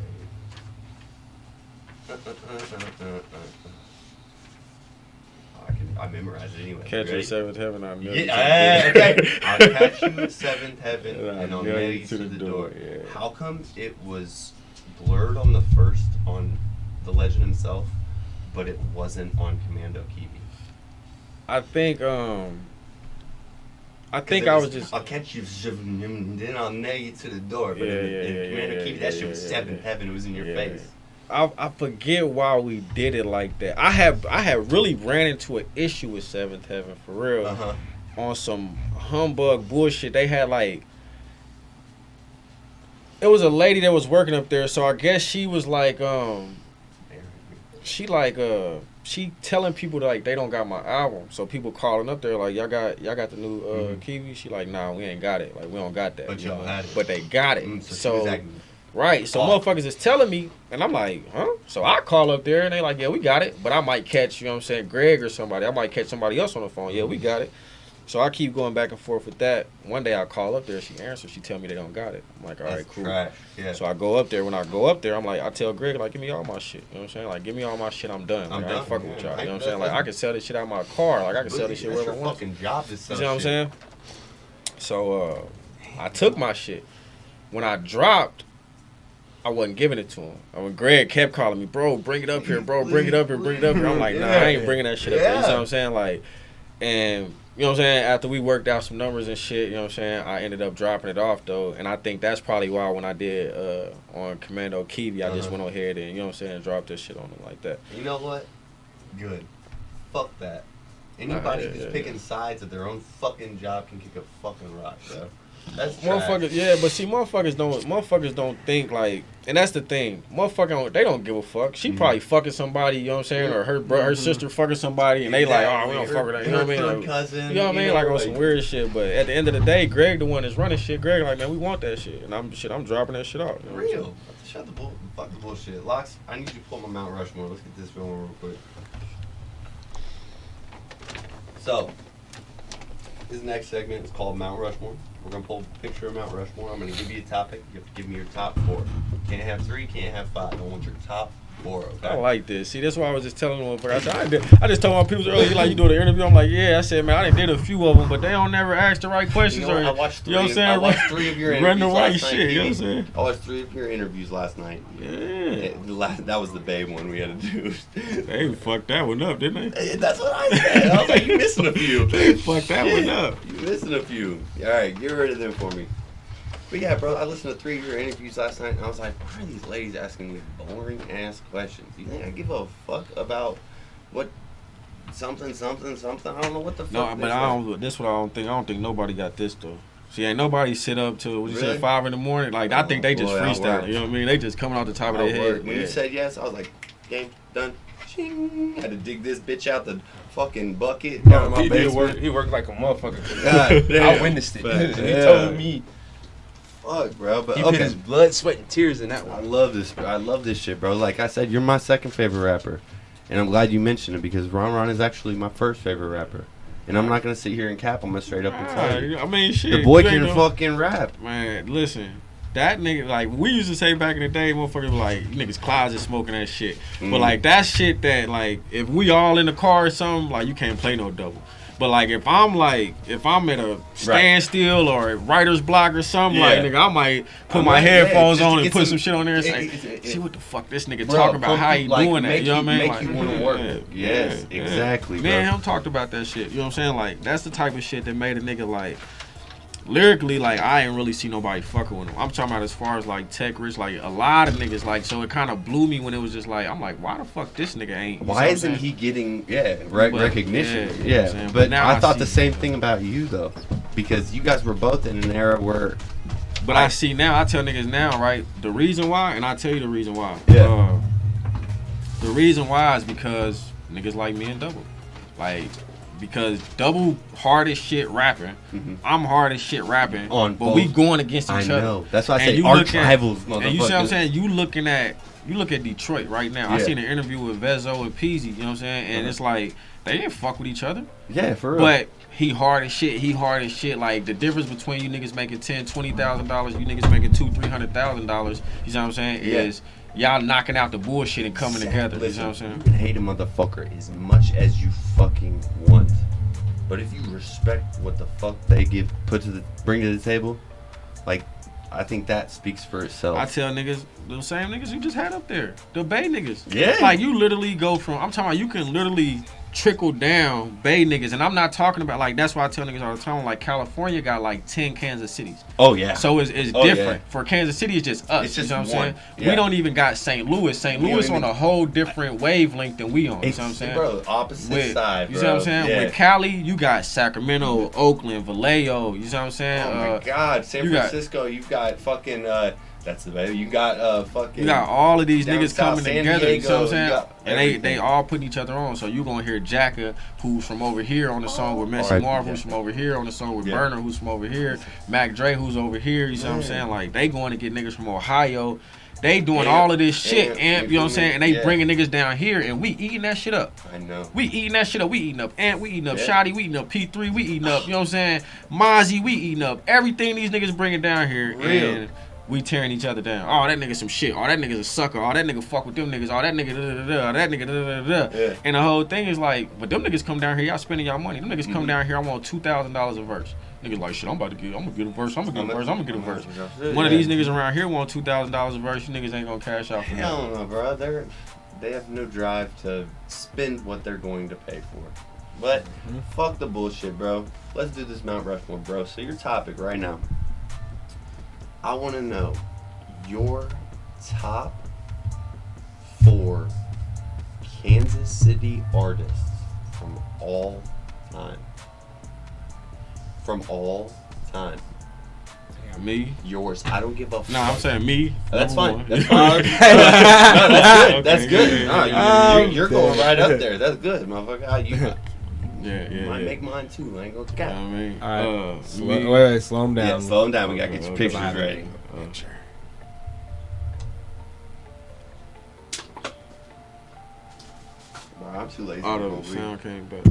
right here. I memorize it anyway. Catch you at 7th Heaven, I'll nail you to the okay. I'll catch you at 7th Heaven, and I'll nail you to the door. Yeah. How come it was blurred on the first, on The Legend himself, but it wasn't on Commando Kiwi? I think I was just. I'll catch you, and then I'll nail you to the door. But in Commando Kiwi, that shit was 7th Heaven. It was in your face. I forget why we did it like that. I had really ran into an issue with 7th Heaven for real. On some humbug bullshit. They had like, it was a lady that was working up there, so I guess she was like she telling people that, like, they don't got my album. So people calling up there like, y'all got the new Kiwi? She like, nah, we ain't got it. Like, we don't got that. But y'all had it. But they got it. So right. So Oh. motherfuckers is telling me, and I'm like, huh? So I call up there and they like, yeah, we got it. But I might catch, you know what I'm saying, Greg or somebody. I might catch somebody else on the phone. Yeah, we got it. So I keep going back and forth with that. One day I call up there, she answers, she tell me they don't got it. I'm like, all right, cool. Trash. Yeah. So I go up there. When I go up there, I'm like, I tell Greg, like, give me all my shit. You know what I'm saying? Like, give me all my shit. I'm done. Like, I ain't fucking with y'all. You know what I'm saying? Like, I can sell this shit out of my car. Like, I can sell this shit wherever I want. Fucking job to sell. You know what I'm saying? So I took my shit. When I dropped, I wasn't giving it to him. And when Greg kept calling me, bro, bring it up here, bro, bring it up here, bring it up here. I'm like, nah, I ain't bringing that shit up here. You know what I'm saying? Like, and you know what I'm saying? After we worked out some numbers and shit, you know what I'm saying? I ended up dropping it off though, and I think that's probably why when I did on Commando Kiwi, I just went ahead and, you know what I'm saying, dropped this shit on them like that. You know what? Good. Fuck that. Anybody who's picking sides of their own fucking job can kick a fucking rock, bro. That's motherfuckers, but see, motherfuckers don't think like, and that's the thing. Motherfucker, they don't give a fuck. She probably fucking somebody, you know what I'm saying, or her sister fucking somebody, and they like, oh, we don't fuck with that, you know what I mean? Like, cousin, you know what I mean? Like on some weird shit. But at the end of the day, Greg, the one that's running shit, Greg, like, man, we want that shit, and I'm dropping that shit out. You know real. Shut the fuck the bullshit. Locks, I need you to pull my Mount Rushmore. Let's get this going real quick. So, this next segment is called Mount Rushmore. We're going to pull a picture of Mount Rushmore. I'm going to give you a topic. You have to give me your top 4. Can't have 3, can't have 5. I want your top 4, okay? I like this. See, that's why I was just telling them. I just told my people earlier, like, you doing the interview. I'm like, yeah. I said, man, I did a few of them, but they don't never ask the right questions. You know, or, I watched 3, you know what I'm saying? I watched 3 of your interviews run the right last shit, night. you know what I'm saying? I watched 3 of your interviews last night. Yeah. That was the babe one we had to do. They fucked that one up, didn't they? That's what I said. I was like, you missing a few. They fucked that one up. You missing a few. All right, get rid of them for me. But yeah, bro, I listened to 3 of your interviews last night, and I was like, why are these ladies asking these boring-ass questions? You think I give a fuck about what something? I don't know what the fuck. No, but I don't. This what I don't think. I don't think nobody got this though. See, ain't nobody sit up till what you said 5 in the morning. Like I think they just freestyle. You know what I mean? They just coming off the top of their head. When you said yes, I was like, game done. Ching. Had to dig this bitch out the fucking bucket. No, he worked like a motherfucker. God damn. I witnessed it. He told me. Fuck, bro. But he put his blood, sweat, and tears in that one. I love this shit, bro. Like I said, you're my second favorite rapper, and I'm glad you mentioned it because Ron is actually my first favorite rapper. And I'm not gonna sit here and cap. I'm gonna straight up and tell you. I mean, shit. The boy can fucking rap. Man, listen. That nigga, like, we used to say back in the day, motherfuckers like, niggas closet smoking that shit. But, like, that shit that, like, if we all in the car or something, like, you can't play no double. But, like, if I'm at a standstill or a writer's block or something, like, nigga, I might put my headphones on and put some shit on there and say, see what the fuck this nigga talking about, how he doing that, you know what I mean? Make you want to work. Yes, exactly, bro. Man, him talked about that shit, you know what I'm saying? Like, that's the type of shit that made a nigga, like, lyrically, like, I ain't really see nobody fucking with him. I'm talking about as far as, like, Tech Rich, like, a lot of niggas, like, so it kind of blew me when it was just like, I'm like, why the fuck this nigga ain't? Why isn't he getting, recognition? Yeah. But now I thought the same thing about you, though, because you guys were both in an era where... But I see now, I tell niggas now, right, the reason why, and I tell you the reason why. Yeah. The reason why is because niggas like me and Double. Like... Because Double hard as shit rapping, I'm hard as shit rapping, but we going against each other. I know. That's why I say arch rivals, motherfucker. And you see what I'm saying? You look at Detroit right now. I seen an interview with Vezzo and Peasy, you know what I'm saying? And it's like, they didn't fuck with each other. Yeah, for real. But he hard as shit. Like, the difference between you niggas making $10,000-$20,000, you niggas making $200,000-$300,000, you know what I'm saying, is... Y'all knocking out the bullshit and coming together. Listen, you know what I'm saying? You can hate a motherfucker as much as you fucking want. But if you respect what the fuck they bring to the table, like, I think that speaks for itself. I tell niggas, the same niggas you just had up there, the Bay niggas. Yeah. Like, you literally go from, I'm talking about, you can literally trickle down Bay niggas. And I'm not talking about, like, that's why I tell niggas all the time, like, California got, like, 10 Kansas Cities. Oh, yeah. So it's different. Yeah. For Kansas City, it's just us. It's just, you know what I'm saying? Yeah. We don't even got St. Louis. St. Louis on a whole different wavelength than we on. You know what I'm saying? Bro, opposite side, bro. You see what I'm saying? Yeah. With Cali, you got Sacramento, Oakland, Vallejo. You see what I'm saying? Oh, my God. San Francisco, you got fucking... that's the baby. You got fucking... You got all of these niggas coming San together, Diego, you know what I'm saying? And they all putting each other on. So you gonna hear Jacka, who's from over here on the song with Messi Marv, who's from over here on the song with Burner, who's from over here. Mac Dre, who's over here, you see what I'm saying? Like, they going to get niggas from Ohio. They doing all of this shit, and you know what I'm saying? And they bringing niggas down here, and we eating that shit up. I know. We eating that shit up. We eating up Ant, we eating up Shotty, we eating up P3, we eating up, you know what I'm saying? Mozzie, we eating up everything these niggas bringing down here. And we tearing each other down. Oh, that nigga some shit. Oh, that nigga's a sucker. Oh, that nigga fuck with them niggas. Oh, that nigga da-da-da-da. That nigga da-da-da-da. Yeah. And the whole thing is like, but them niggas come down here, y'all spending y'all money. Them niggas come down here, I want $2,000 a verse. Niggas like, shit, I'm gonna get a verse. I'm gonna get a verse. One of these niggas around here want $2,000 a verse. You niggas ain't gonna cash out for that. Hell no, bro. They have no drive to spend what they're going to pay for. But fuck the bullshit, bro. Let's do this Mount Rushmore, bro. So your topic right now. I want to know your top 4 Kansas City artists from all time. From all time. Me? Yours. I don't give a fuck. Nah, I'm saying me. That's Number fine. one. That's fine. No, that's good. Okay, That's good. yeah, No, you're going right up there. That's good, motherfucker. You Yeah. might make mine too. I ain't gonna cap. I mean, All right. me. Wait, slow him down. Yeah, slow him down. We gotta get your Okay, pictures ready. Bro, I'm too lazy. Oh, to the roll sound came back.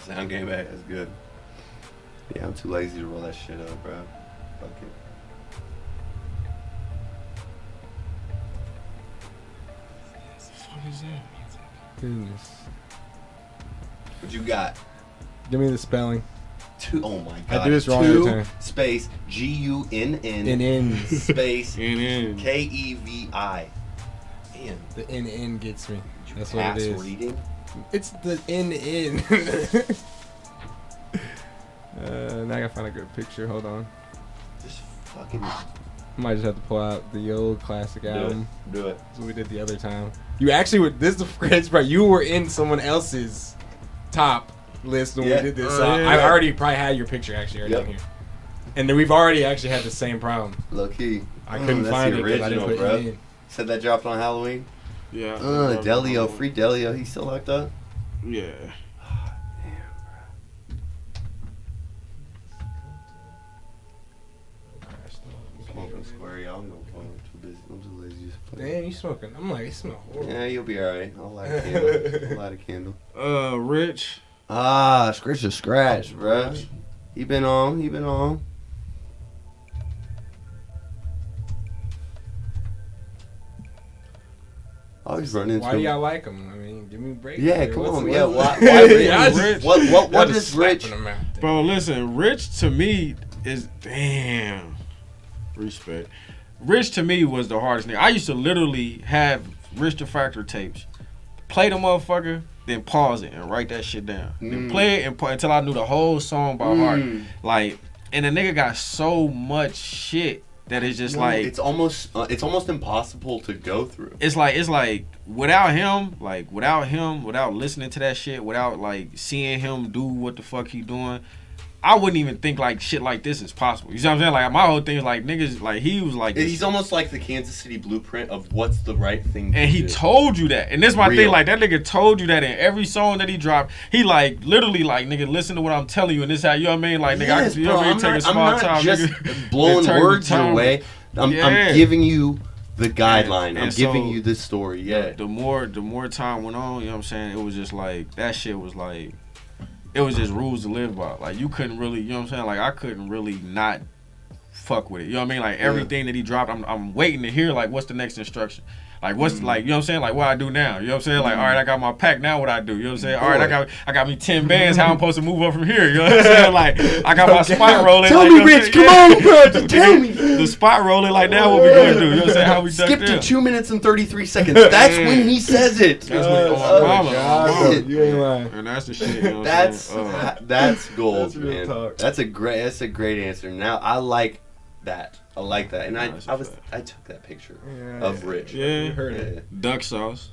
Sound came back. That's good. Yeah, I'm too lazy to roll that shit up, bro. Fuck it. What is that? Goodness. What you got? Give me the spelling. Oh my god. I do this wrong every time. Space Gunnn N space NN. KEVI. Damn. The N gets me. Did you That's what pass it is. reading? It's the N. Now I gotta find a good picture. Hold on. Just fucking I might just have to pull out the old classic album. do it. That's what we did the other time. You actually were. This is the crazy part. You were in someone else's top list when we did this. So yeah. I already probably had your picture actually already in here. And then we've already actually had the same problem. Low key. I couldn't that's find the it because I didn't original, put bro. it in. Said that dropped on Halloween. Yeah. Delio, free Delio. He's still locked up. Yeah. Smoking square, y'all. I'm too busy. I'm too lazy. Damn, you smoking? I'm like, it smells horrible. Yeah, you'll be alright. I'll light a candle. I'll light a candle. Rich. Scratch a scratch, bro. He been on. Always running into Why do y'all like him? I mean, give me a break. Yeah, here. come What's- on. what's- Yeah, why Yeah, Rich? What y'all is just Rich? slapping him out there. Bro, listen, Rich to me is damn. Respect. Rich to me was the hardest nigga. I used to literally have Rich the Factor tapes, play the motherfucker, then pause it and write that shit down. Then play it until I knew the whole song by heart. Like, and the nigga got so much shit that it's just like it's almost impossible to go through. it's like without him, without listening to that shit, without like seeing him do what the fuck he doing, I wouldn't even think like shit like this is possible. You see what I'm saying? Like my whole thing is like niggas, like he was like He's almost like the Kansas City blueprint of what's the right thing to and he do. told you that. And this my Real. thing, like that nigga told you that in every song that he dropped. He like literally like nigga, listen to what I'm telling you and this how you know what I mean? Like nigga, Yes, you know what I mean? Take a I'm small not time, just nigga. blowing and turn the words your time. way. I'm Yeah. giving you the guideline. And I'm so, giving you this story. Yeah. The more time went on, you know what I'm saying? It was just like that shit was like it was just rules to live by. Like you couldn't really, you know what I'm saying? Like I couldn't really not fuck with it. You know what I mean? Like everything that he dropped, I'm waiting to hear like what's the next instruction. Like what's like, you know what I'm saying? Like what I do now. You know what I'm saying? Like, all right, I got my pack, now what I do. You know what I'm saying? All right, I got me 10 bands, how I'm supposed to move up from here. You know what I'm saying? Like I got my spot rolling. Tell like, me, you know what I'm Rich, saying? come on, bro, just tell me. The spot rolling, like now what we gonna do? You know what I'm saying? How we duck Skip to down. 2 minutes and 33 seconds. That's when he says it. That's when Oh, mama. God. You ain't lying. And that's the shit. You know what I'm saying? That's gold, That's real man. talk. That's a great answer. Now I like that. And That's a fact. I took that picture Yeah, of Rich. Yeah. You heard it. Duck sauce.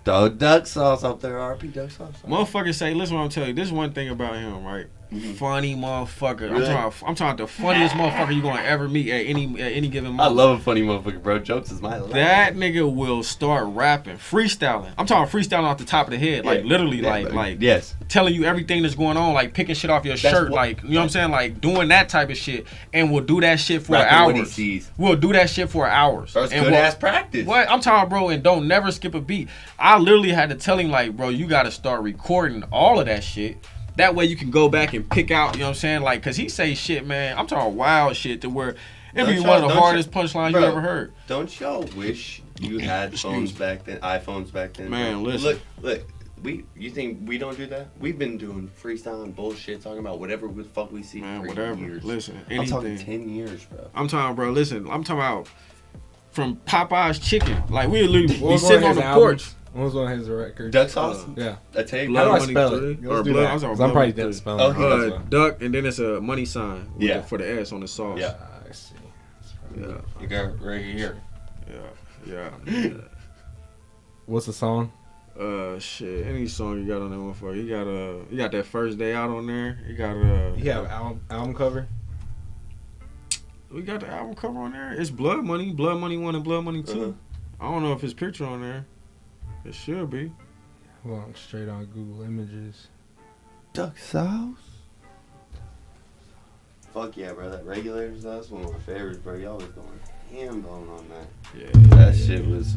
Duck sauce up there, RP duck sauce. Motherfuckers say, listen what I'm telling you. This is one thing about him, right? Funny motherfucker. Really? I'm talking about the funniest motherfucker you gonna ever meet at any given moment. I love a funny motherfucker, bro. Jokes is my life. That nigga will start rapping, freestyling. I'm talking freestyling off the top of the head, like literally, like yes. telling you everything that's going on, like picking shit off your shirt, like you know what I'm saying, like doing that type of shit, and we'll do that shit for Rapping what he hours. sees. We'll do that shit for hours. That's And good we'll- ass practice. What I'm talking, bro, and don't never skip a beat. I literally had to tell him, like, bro, you got to start recording all of that shit. That way you can go back and pick out, you know what I'm saying? Like, cause he say shit, man. I'm talking wild shit to where it be one of the hardest punchlines you ever heard. Don't y'all wish you had phones back then, iPhones back then? Man, bro? listen. Look. You think we don't do that? We've been doing freestyle bullshit, talking about whatever the fuck we see Man, for whatever. years. Listen, I'm talking anything. 10 years, bro. I'm talking, bro. Listen, I'm talking about from Popeye's Chicken. Like we literally What be was one sitting of on his the albums? porch. What was one of his records? Duck sauce? Yeah. A tape? Blood How do I Money spell 3? it? Or Let's do Blood- that. I'm sorry, 'Cause I'm Blood probably Money dead 3. spelling. Oh, Duck, and then it's a money sign. With Yeah. for the S on the sauce. Yeah. I see. Yeah. You got it right here. Yeah. What's the song? Shit. Any song you got on that one for? You got that First Day Out on there. You got You have album cover. We got the album cover on there. It's Blood Money, Blood Money 1 and Blood Money 2. Uh-huh. I don't know if his picture on there. It should be. Well, I'm straight on Google Images. Duck sauce. Fuck yeah, bro. That Regulators, that's one of my favorites, bro. Y'all was going ham bone on that. Yeah. That shit was.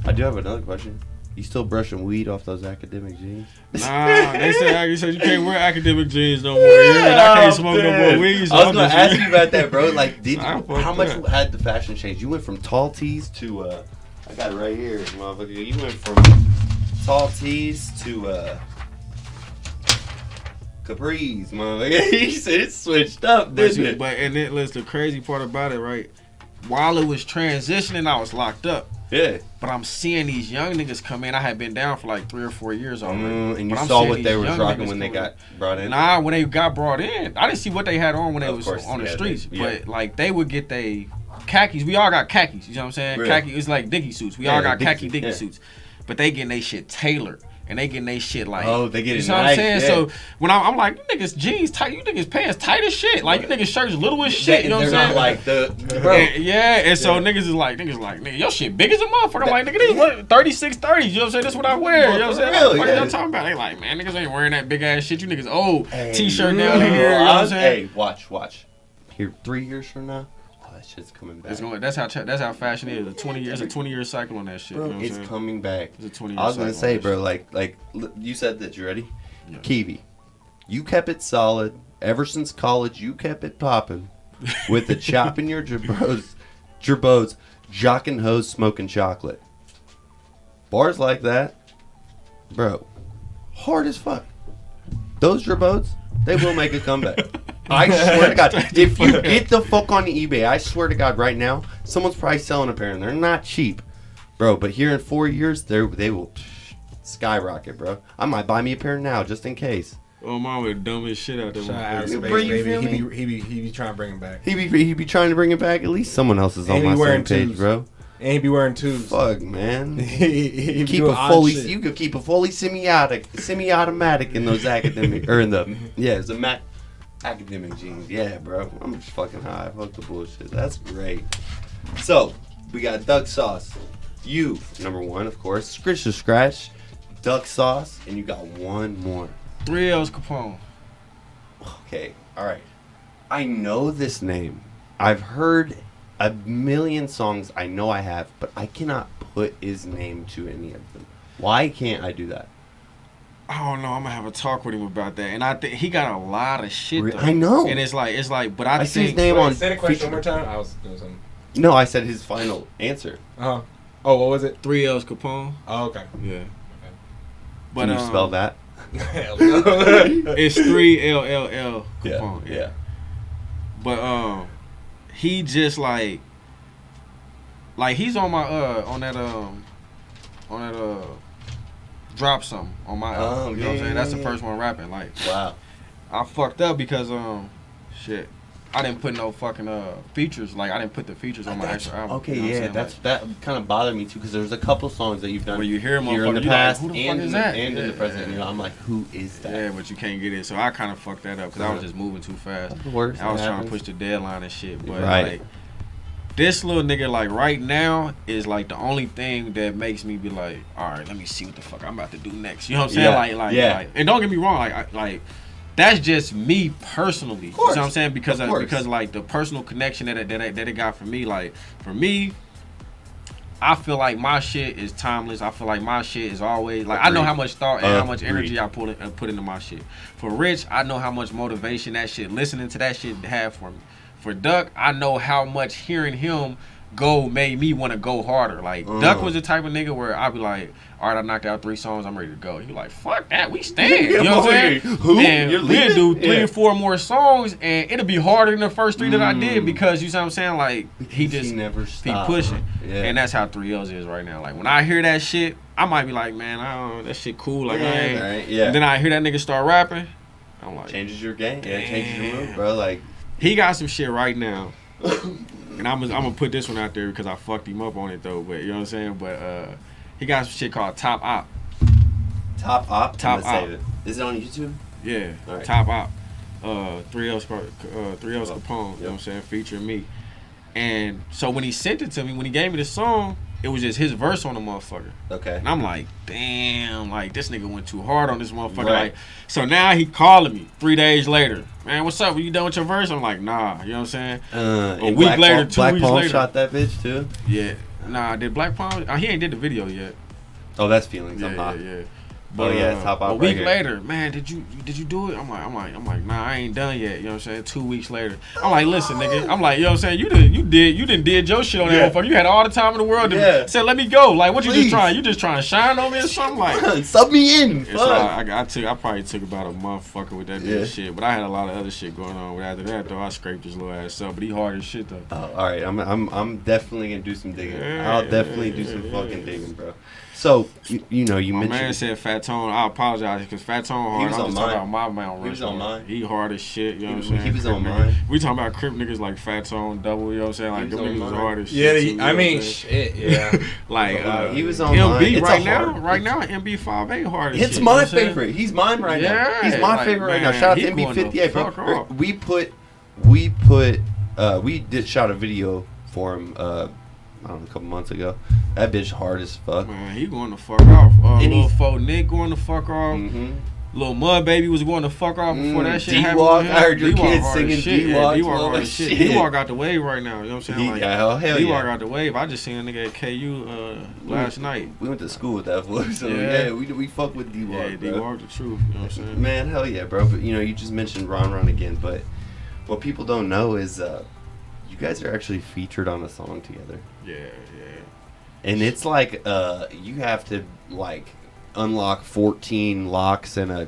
I do have another question. You still brushing weed off those academic jeans? Nah, they said you can't wear academic jeans no more. I can't smoke no more weed. So I was gonna ask you about that, bro. Like, how much that. had the fashion change? You went from tall tees to I got it right here, motherfucker. You went from tall tees to capris, motherfucker. He said it switched up, didn't it? But and then listen, the crazy part about it, right? While it was transitioning, I was locked up. Yeah. But I'm seeing these young niggas come in. I had been down for like 3 or 4 years already. And you But I'm saw seeing what they these were young rocking niggas when they come got brought in? Nah, when they got brought in, I didn't see what they had on when they Of was course, on the yeah, streets. yeah. But like they would get they khakis. We all got khakis. You know what I'm saying? Really? Khaki. It's like Dickie suits. We Yeah, all got Dickie khaki suits, Dickie yeah. suits. But they getting they shit tailored. And they getting they shit like, Oh, they get you it know what I'm nice, saying? yeah. So when I'm like, you niggas jeans tight, you niggas pants tight as shit. Like you niggas shirts little as shit. You know what I'm They're saying? not like the bro. And so niggas is like, nigga, your shit big as a motherfucker. I'm like, nigga, this what 36, 30s. You know what I'm saying? That's what I wear. You know what I'm saying? Really, What yeah. y'all talking about? They like, man, niggas ain't wearing that big ass shit. You niggas old. Hey, T-shirt down here. You know what I'm saying? Hey, watch. Here, 3 years from now, that shit's coming back. It's going. That's how fashion is. It's a 20-year cycle on that shit. Bro, you know what I'm it's saying? coming back. It's a 20-year I was gonna cycle say, on bro, that like you said that. You ready? Yeah. Kiwi, you kept it solid ever since college. You kept it popping with the chopping your gerbos, jocking hoes, smoking chocolate. Bars like that, bro, hard as fuck. Those gerbos, they will make a comeback. I swear to God, if you get the fuck on eBay, I swear to God, right now, someone's probably selling a pair and they're not cheap, bro. But here in 4 years, they will skyrocket, bro. I might buy me a pair now just in case. Oh, mom was dumb as shit out there. Shout out Alex Bro, Bates, you feel baby. me? He be trying to bring him back. He be trying to bring it back. At least someone else is on And he my same wearing page, twos. bro. And he be wearing twos. Fuck, man. he Keep a fully. You could keep a fully semi-automatic in those academic or in the it's a academic jeans. Yeah, bro. I'm just fucking high. Fuck the bullshit. That's great. So we got duck sauce. You number one, of course. Scratch to scratch. Duck sauce, and you got one more. 3 L's Capone. Okay, all right. I know this name. I've heard a million songs. I know I have, but I cannot put his name to any of them. Why can't I do that? I don't know. I'm gonna have a talk with him about that, and I think he got a lot of shit. Though. I know. And it's like, but I see his think name on. Say the question feature- one more time. I was doing something. No, I said his final answer. Oh, what was it? 3 L's Capone. Oh, okay. Yeah. But Can you spell that? Hell no. It's 3 LLL Capone. Yeah. But he just like he's on my on that drop something on my album. You know what I'm saying? That's the first one rapping. Like, Wow. I fucked up because shit. I didn't put no fucking features. Like, I didn't put the features on my actual album. Okay, you know what I'm yeah, saying? that kind of bothered me too because there's a couple songs that you've done Where you hear here in the motherfucker, you like, past who the fuck and, is in that? the, and in the Yeah. present. You know, I'm like, who is that? Yeah, but you can't get it. So I kind of fucked that up because I was just moving too fast. Of course, I was that trying to happens. push the deadline and shit. But Right. like, this little nigga, like right now, is like the only thing that makes me be like, all right, let me see what the fuck I'm about to do next. You know what I'm saying? Yeah. Like, and don't get me wrong, like that's just me personally. You know what I'm saying? Because like the personal connection that it got for me. Like for me, I feel like my shit is timeless. I feel like my shit is always like I know how much thought and how much energy I put into my shit. For Rich, I know how much motivation that shit, listening to that shit have for me. For Duck, I know how much hearing him go made me want to go harder. Like Duck was the type of nigga where I'd be like, all right, I knocked out 3 songs, I'm ready to go. He like, fuck that, we stand. You know what I'm saying? Who? And You're we'll leaving? do 3 Yeah. or 4 more songs, and it'll be harder than the first 3 that I did because you know what I'm saying? Like he never he stopped. pushing, Yeah. and that's how 3 L's is right now. Like when I hear that shit, I might be like, man, I don't know, that shit cool. Like I ain't. Right, yeah. And then I hear that nigga start rapping, I'm like, Changes your game. Yeah, changes your Damn. move, bro. Like, he got some shit right now. And I'm gonna put this one out there because I fucked him up on it though. But you know what I'm saying? But He got some shit called Top Op. Top Op. Top I'm gonna Op. save it. Is it on YouTube? Yeah, Alright. Top Op. 3L's Capone, you know what I'm saying, featuring me. And so when he sent it to me, when he gave me the song, it was just his verse on the motherfucker. Okay. And I'm like, damn, like this nigga went too hard on this motherfucker. Right. Like, so now he calling me 3 days later. Man, what's up? Are you done with your verse? I'm like, nah, you know what I'm saying? A week later, 2 Black weeks Palm later. shot that bitch too. Yeah. Nah, did Black Palm? He ain't did the video yet. Oh, that's feelings. I'm Yeah, hot. yeah. Oh yeah, Top Op. A week right later, man, did you do it? I'm like, nah, I ain't done yet. You know what I'm saying? 2 weeks later, I'm like, listen, nigga. I'm like, you know what I'm saying? You did your shit on that motherfucker. You had all the time in the world. To said, let me go. Like, what you just trying? You just trying to shine on me or something? Like, sub me in. So I probably took about a month fucking with that nigga shit. But I had a lot of other shit going on. But after that, though, I scraped his little ass up. But he hard as shit though. Oh, all right. I'm definitely gonna do some digging. Yeah, I'll definitely do some fucking digging, bro. So you know you My mentioned. man said Fat Tone. I apologize because Fat Tone hard. He was I'm on just talking mine. about my man. He was on mine. He hard as shit. You know what I'm saying? He was Crip on niggas. mine. We talking about Crip niggas like Fat Tone, Double. You know what I'm saying? Like He them was on niggas mine. hard as shit. Yeah, too, you know I what mean, I'm saying? shit, yeah. Like he was on mine. MB It's right a now. hard- Right now, MB5 ain't hard as It's shit. my you know what I'm saying? favorite. He's mine right now. Yeah, He's my like, favorite right now. man, Shout out he to going the MB58, fuck bro. off. We did shot a video for him. I don't know, a couple months ago. That bitch hard as fuck. Man, he going the fuck off. And Little Faux Nick going the fuck off. Mm-hmm. Little Mud Baby was going the fuck off before that shit happened. D-Walk, with him. I heard your D-Walk kids hard as singing shit. D-Walk. Yeah, D-Walk hard Oh, as shit. shit. D-Walk got the wave right now. You know what I'm saying? Like, hell D-Walk yeah. got the wave. I just seen a nigga at KU last night. We went to school with that boy, so Yeah. we fuck with D-Walk, Yeah, bro. D-Walk the truth. You know what I'm saying? Man, hell yeah, bro. But you just mentioned Ron again, but what people don't know is you guys are actually featured on a song together. Yeah. And it's like you have to like unlock 14 locks and a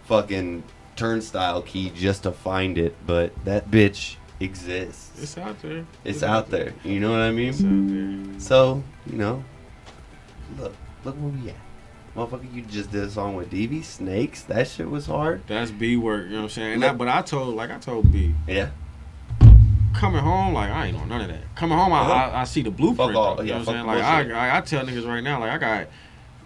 fucking turnstile key just to find it, but that bitch exists. It's out there. It's out there. You know what I mean? It's out there. So, look where we at. Motherfucker, you just did a song with DV Snakes. That shit was hard. That's B work. You know what I'm saying? And but I told B. Yeah. Coming home, like, I ain't on none of that. Coming home, I see the blueprint. Fuck all. Though, you Yeah, know what I'm fuck saying? Like, bullshit. I tell niggas right now, like, I got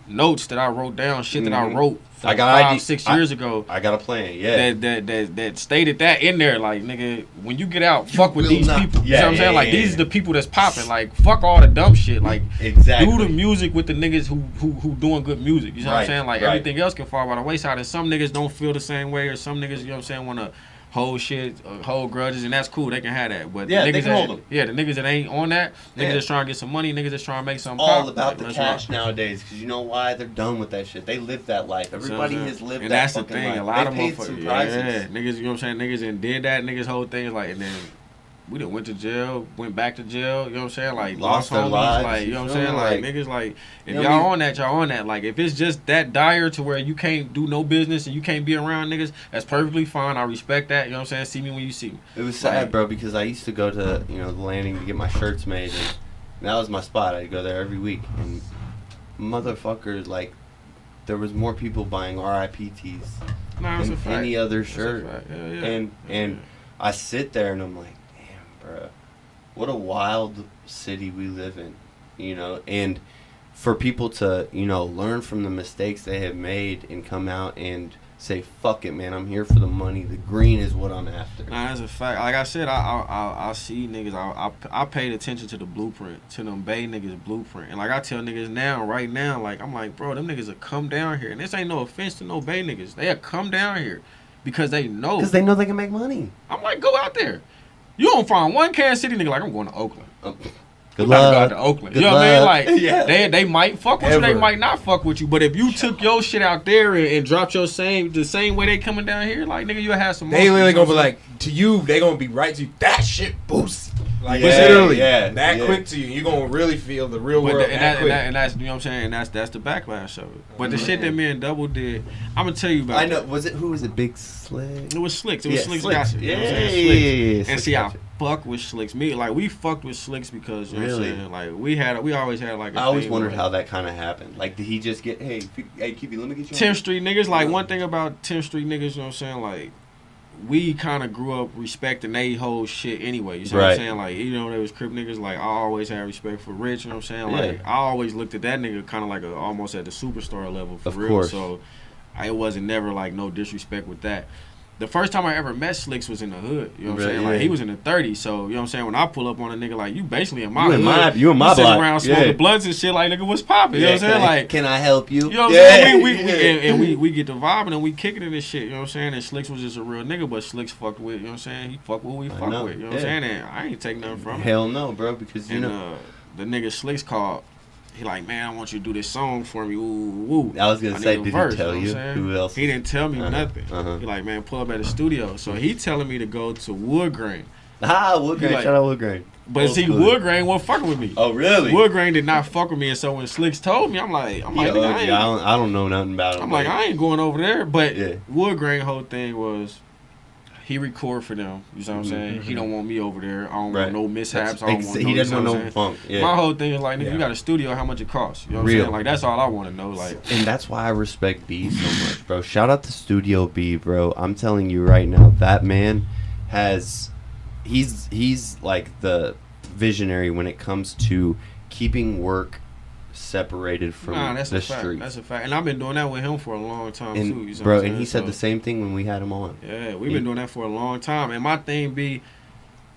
notes that I wrote down, shit that I wrote I got 6 years ago. I got a plan, yeah. That stated that in there, like, nigga, when you get out, fuck with will these not- people. You Yeah, know what I'm saying? yeah, Like, yeah, these yeah. are the people that's popping. Like, fuck all the dumb shit. Like, Exactly. do the music with the niggas who doing good music. You know what I'm Right, saying? Like, right. everything else can fall by the wayside. And some niggas don't feel the same way, or some niggas, you know what I'm saying, want to hold shit, hold grudges, and that's cool. They can have that. But Yeah, the they niggas can hold them. Yeah, the niggas that ain't on that, niggas Yeah. that's trying to get some money, niggas that's trying to make something All pop. about Like, the let's cash rock. nowadays, because you know why? They're done with that shit. They live that life. Everybody So, has lived and that that's the fucking thing. life. A lot they of paid motherfuckers, some prices. yeah, niggas, you know what I'm saying? Niggas and did that. Niggas whole thing is like, and then we done went to jail, went back to jail. You know what I'm saying? Like Lost their homies, lives, like you know what I'm feel saying? me? Like Like, niggas, like if you know y'all what I mean? on that, y'all on that. Like if it's just that dire to where you can't do no business and you can't be around niggas, that's perfectly fine. I respect that. You know what I'm saying? See me when you see me. It was sad, Like- bro, because I used to go to the landing to get my shirts made, and that was my spot. I'd go there every week, and motherfuckers, like, there was more people buying RIP tees Nah, it's a than fact. any other That's a shirt. fact. Yeah, yeah. And Yeah. I sit there and I'm like, damn, bro, what a wild city we live in, and for people to, learn from the mistakes they have made and come out and say, fuck it, man, I'm here for the money. The green is what I'm after. Nah, that's a fact. Like I said, I see niggas. I paid attention to the blueprint, to them Bay niggas blueprint, and like I tell niggas now, right now, like I'm like, bro, them niggas will come down here, and this ain't no offense to no Bay niggas. They'll come down here because they know. Because they know they can make money. I'm like, go out there. You don't find one Kansas City nigga like I'm going to Oakland. Good I'm about to go out luck. to Oakland. Good You know what I mean? luck. Like Yeah. they might fuck with you, they Ever. might not fuck with you. But if you took your shit out there and dropped the same way they coming down here, like nigga, you'll have some. They literally you know gonna be what I'm like, to you, they gonna be right to you. That shit boosts. Like Yeah, literally, yeah, that yeah. quick to you. You gonna really feel the real But world and, that quick. and that's you know what I'm saying, and that's the backlash of it. But the shit that me and Double did, I'm gonna tell you about. I know. Who was it? Big Slick? It was Slicks. It was Yeah, Slicks. Slicks. Gossy, you know Yeah, what I'm saying? yeah, Slicks. yeah, yeah, And Slicks see, I Gossy. fuck with Slicks. We fucked with Slicks because you know what Really? I'm saying. Like we always had like. I always wondered how that kind of happened. Like, did he just get, hey, Kiwi, let me get you 10th Street niggas, like one thing about 10th Street niggas, you know what I'm saying, like we kind of grew up respecting they whole shit anyway. You see what I'm saying? Like, you know, they was Crip niggas. Like, I always had respect for Rich. You know what I'm saying? Like, I always looked at that nigga kind of like almost at the superstar level for real. Course. So, I wasn't never like no disrespect with that. The first time I ever met Slicks was in the hood. You know what I'm saying? Like, he was in the 30s. So, you know what I'm saying? When I pull up on a nigga, like, you basically in my hood. You in my block. Around smoking blunts and shit, like, nigga, what's poppin'? You know what I'm saying? Like, can I help you? You know what I'm saying? We get the vibing and we kicking it and shit. You know what I'm saying? And Slicks was just a real nigga, but Slicks fucked with, you know what I'm saying? He fucked with what we fuck with. You know what I'm saying? And I ain't take nothing from him. Hell no, bro, because, you know. The nigga Slicks called. He like, man, I want you to do this song for me. Ooh. I was going to say, did he tell you? Who else? He didn't tell me nothing. He like, man, pull up at the studio. So he telling me to go to Woodgrain. Woodgrain. Shout out Woodgrain. But see, Woodgrain wasn't fucking with me. Oh, really? Woodgrain did not fuck with me. And so when Slicks told me, I'm like, I don't know nothing about him. I'm like, I ain't going over there. But Woodgrain whole thing was, he record for them. You know what I'm saying? He don't want me over there. I don't want no mishaps. I don't want he doesn't want no funk. Yeah. My whole thing is like, nigga, you got a studio, how much it costs? You know what I'm saying? Like, that's all I want to know. Like, and that's why I respect B so much, bro. Shout out to Studio B, bro. I'm telling you right now, that man he's like the visionary when it comes to keeping work separated from the street. That's a fact. And I've been doing that with him for a long time too. You know bro, and he said the same thing when we had him on. Yeah, we've been doing that for a long time. And my thing be,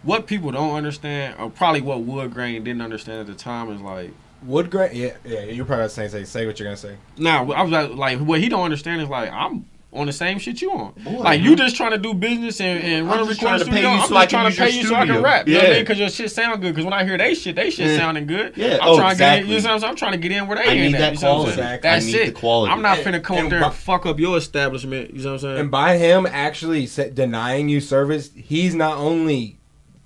what people don't understand, or probably what Woodgrain didn't understand at the time, is like Woodgrain. Yeah. You're probably saying say what you're gonna say. Nah, I was like, what he don't understand is like, I'm on the same shit you on. Boy, like, you just trying to do business and run a recording studio. I'm just trying to pay you so I can rap. You know what I mean? Because your shit sound good. Because when I hear they shit sounding good. Yeah. I'm trying to get in, you know what I'm saying? I'm trying to get in where they in at. That's it. Quality. I'm not finna come up there and fuck up your establishment. You know what I'm saying? And by him actually denying you service, he's not only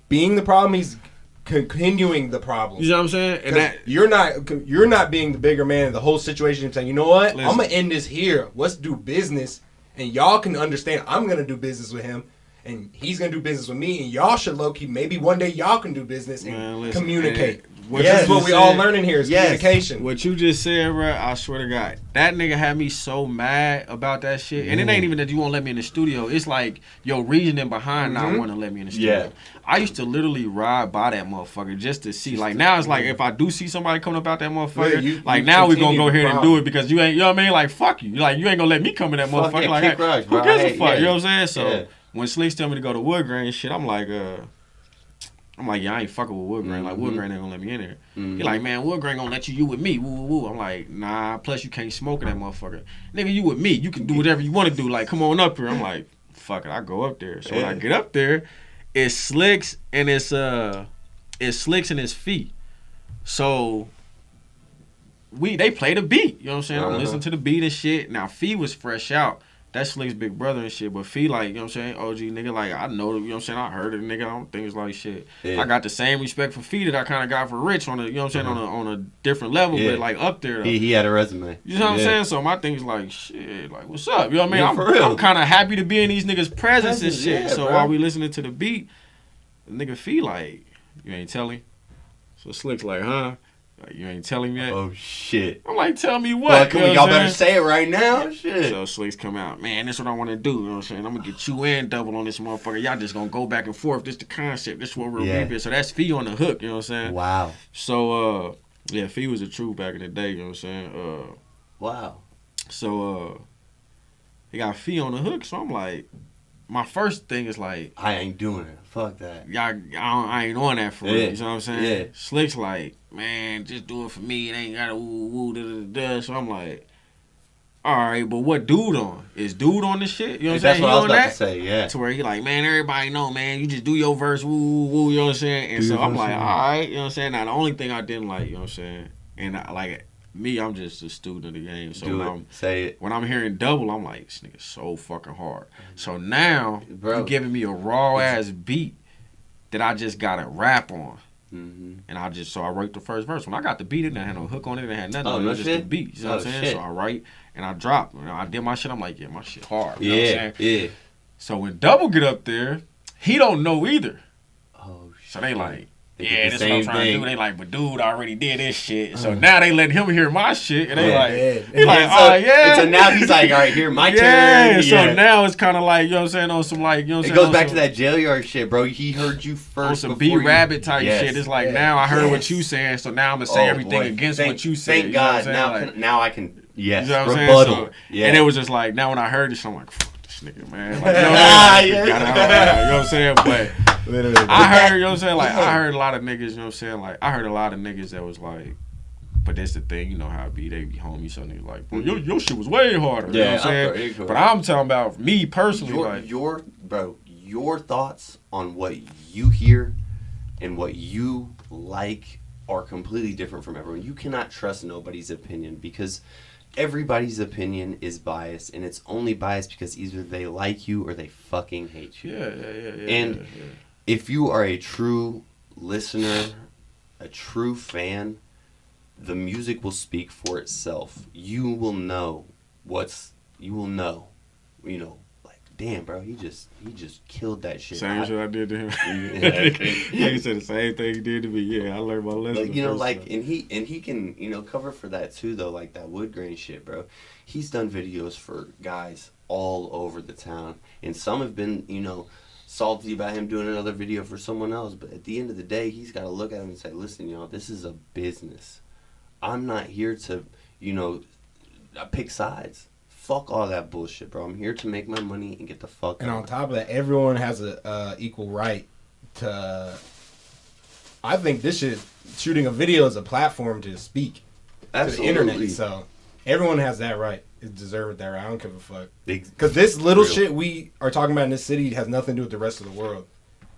being the problem, he's continuing the problem. You know what I'm saying? And that you're not being the bigger man of the whole situation and saying, you know what? I'm gonna end this here. Let's do business. And y'all can understand I'm going to do business with him, and he's going to do business with me, and y'all should low-key, maybe one day y'all can do business and communicate. That's what we all learning here is communication. What you just said, bro, I swear to God, that nigga had me so mad about that shit. And it ain't even that you won't let me in the studio. It's like your reasoning behind not wanting to let me in the studio. Yeah. I used to literally ride by that motherfucker just to see. Like, now it's like, if I do see somebody coming up out that motherfucker, like, now we gonna go ahead and do it because you ain't, you know what I mean? Like, fuck you. Like, you ain't gonna let me come in that motherfucker. Like, who gives a fuck? You know what I'm saying? So, when Slicks tell me to go to Woodgrain and shit, I'm like, yeah, I ain't fucking with Woodgrain. Like, Woodgrain ain't gonna let me in there. He like, man, Woodgrain gonna let you with me. Woo, woo. I'm like, nah, plus you can't smoke in that motherfucker. Nigga, you with me. You can do whatever you want to do. Like, come on up here. I'm like, fuck it, I go up there. So when I get up there, it's Slicks and it's Slicks and his feet. So they play the beat. You know what I'm saying? I'm listening to the beat and shit. Now Fee was fresh out. That's Slick's big brother and shit. But Fee, like, you know what I'm saying? OG nigga, like, I know, you know what I'm saying? I heard it, nigga. I don't think it's like shit. Yeah. I got the same respect for Fee that I kind of got for Rich on a, you know what I'm saying, on a different level, but like up there. He had a resume. You know what I'm saying? So my thing is like, shit, like, what's up? You know what I mean? I'm kind of happy to be in these niggas' presence and shit. So while we listening to the beat, the nigga Fee like, you ain't telling? So Slick's like, huh? Like, you ain't telling me yet? Oh, shit. I'm like, tell me what? Y'all better say it right now. Shit. So Slicks come out. Man, this is what I want to do. You know what I'm saying? I'm going to get you and double on this motherfucker. Y'all just going to go back and forth. This the concept. This is what we're reaping. So that's Fee on the hook. You know what I'm saying? Wow. So, Fee was a truth back in the day. You know what I'm saying? Wow. So, he got Fee on the hook. So I'm like, my first thing is like, I ain't doing it. Fuck that. I ain't on that for real. You know what I'm saying? Yeah. Slick's like, man, just do it for me. It ain't got to woo, da. So I'm like, all right, but what dude on? Is dude on this shit? You know what I'm saying? That's what I was about to say, yeah. To where he like, man, everybody know, man, you just do your verse, woo, you know what I'm saying? And so I'm like, all right, you know what I'm saying? Now, the only thing I didn't like, you know what I'm saying? And I'm just a student of the game. So when I'm hearing double, I'm like, this nigga's so fucking hard. So now, you giving me a raw-ass beat that I just got to rap on. Mm-hmm. And I wrote the first verse. When I got the beat, it didn't have no hook on it. It didn't have nothing. It was just the beat. You know what I'm saying? Shit. So I write and I drop. You know, I did my shit. I'm like, yeah, my shit hard. You know what I'm saying? Yeah. So when Double get up there, he don't know either. Oh, shit. So they like, They that's what I'm trying to do. They like, but dude already did this shit. So now they let him hear my shit, and they And so now he's like, all right, here, my turn. So now it's kind of like, you know what I'm saying, on some like, you know what I'm saying. It goes back to that jail yard shit, bro. He heard you first. On some B-Rabbit type shit. It's like, now I heard what you saying, so now I'm going to say everything against what you said. Thank God. Now I can, yes, you know what I'm rebuttal. So, and it was just like, now when I heard this, I'm like, fuck this nigga, man. Like, you know what I'm saying? But I heard, you know what I'm saying? Like, I heard a lot of niggas, you know what I'm saying? Like, I heard a lot of niggas that was like, but that's the thing, you know how it be. They be homies, so niggas like, bro, your shit was way harder. You know what I'm saying? But I'm talking about me personally. Your thoughts on what you hear and what you like are completely different from everyone. You cannot trust nobody's opinion because everybody's opinion is biased, and it's only biased because either they like you or they fucking hate you. And if you are a true listener, a true fan, the music will speak for itself. You will know, you know, like, damn, bro, he just killed that shit. Same shit I did to him. He said the same thing he did to me. Yeah, I learned my lesson. Like, you know, like, and he can, you know, cover for that too, though, like that wood grain shit, bro. He's done videos for guys all over the town, and some have been, you know, salty about him doing another video for someone else, but at the end of the day, he's got to look at him and say, listen, y'all, this is a business. I'm not here to, you know, pick sides. Fuck all that bullshit, bro. I'm here to make my money and get the fuck out. And on top of that, everyone has a equal right to. I think shooting a video is a platform to speak. Absolutely. To the internet. So everyone has that right. It deserves that right. I don't give a fuck. Because this little shit we are talking about in this city has nothing to do with the rest of the world.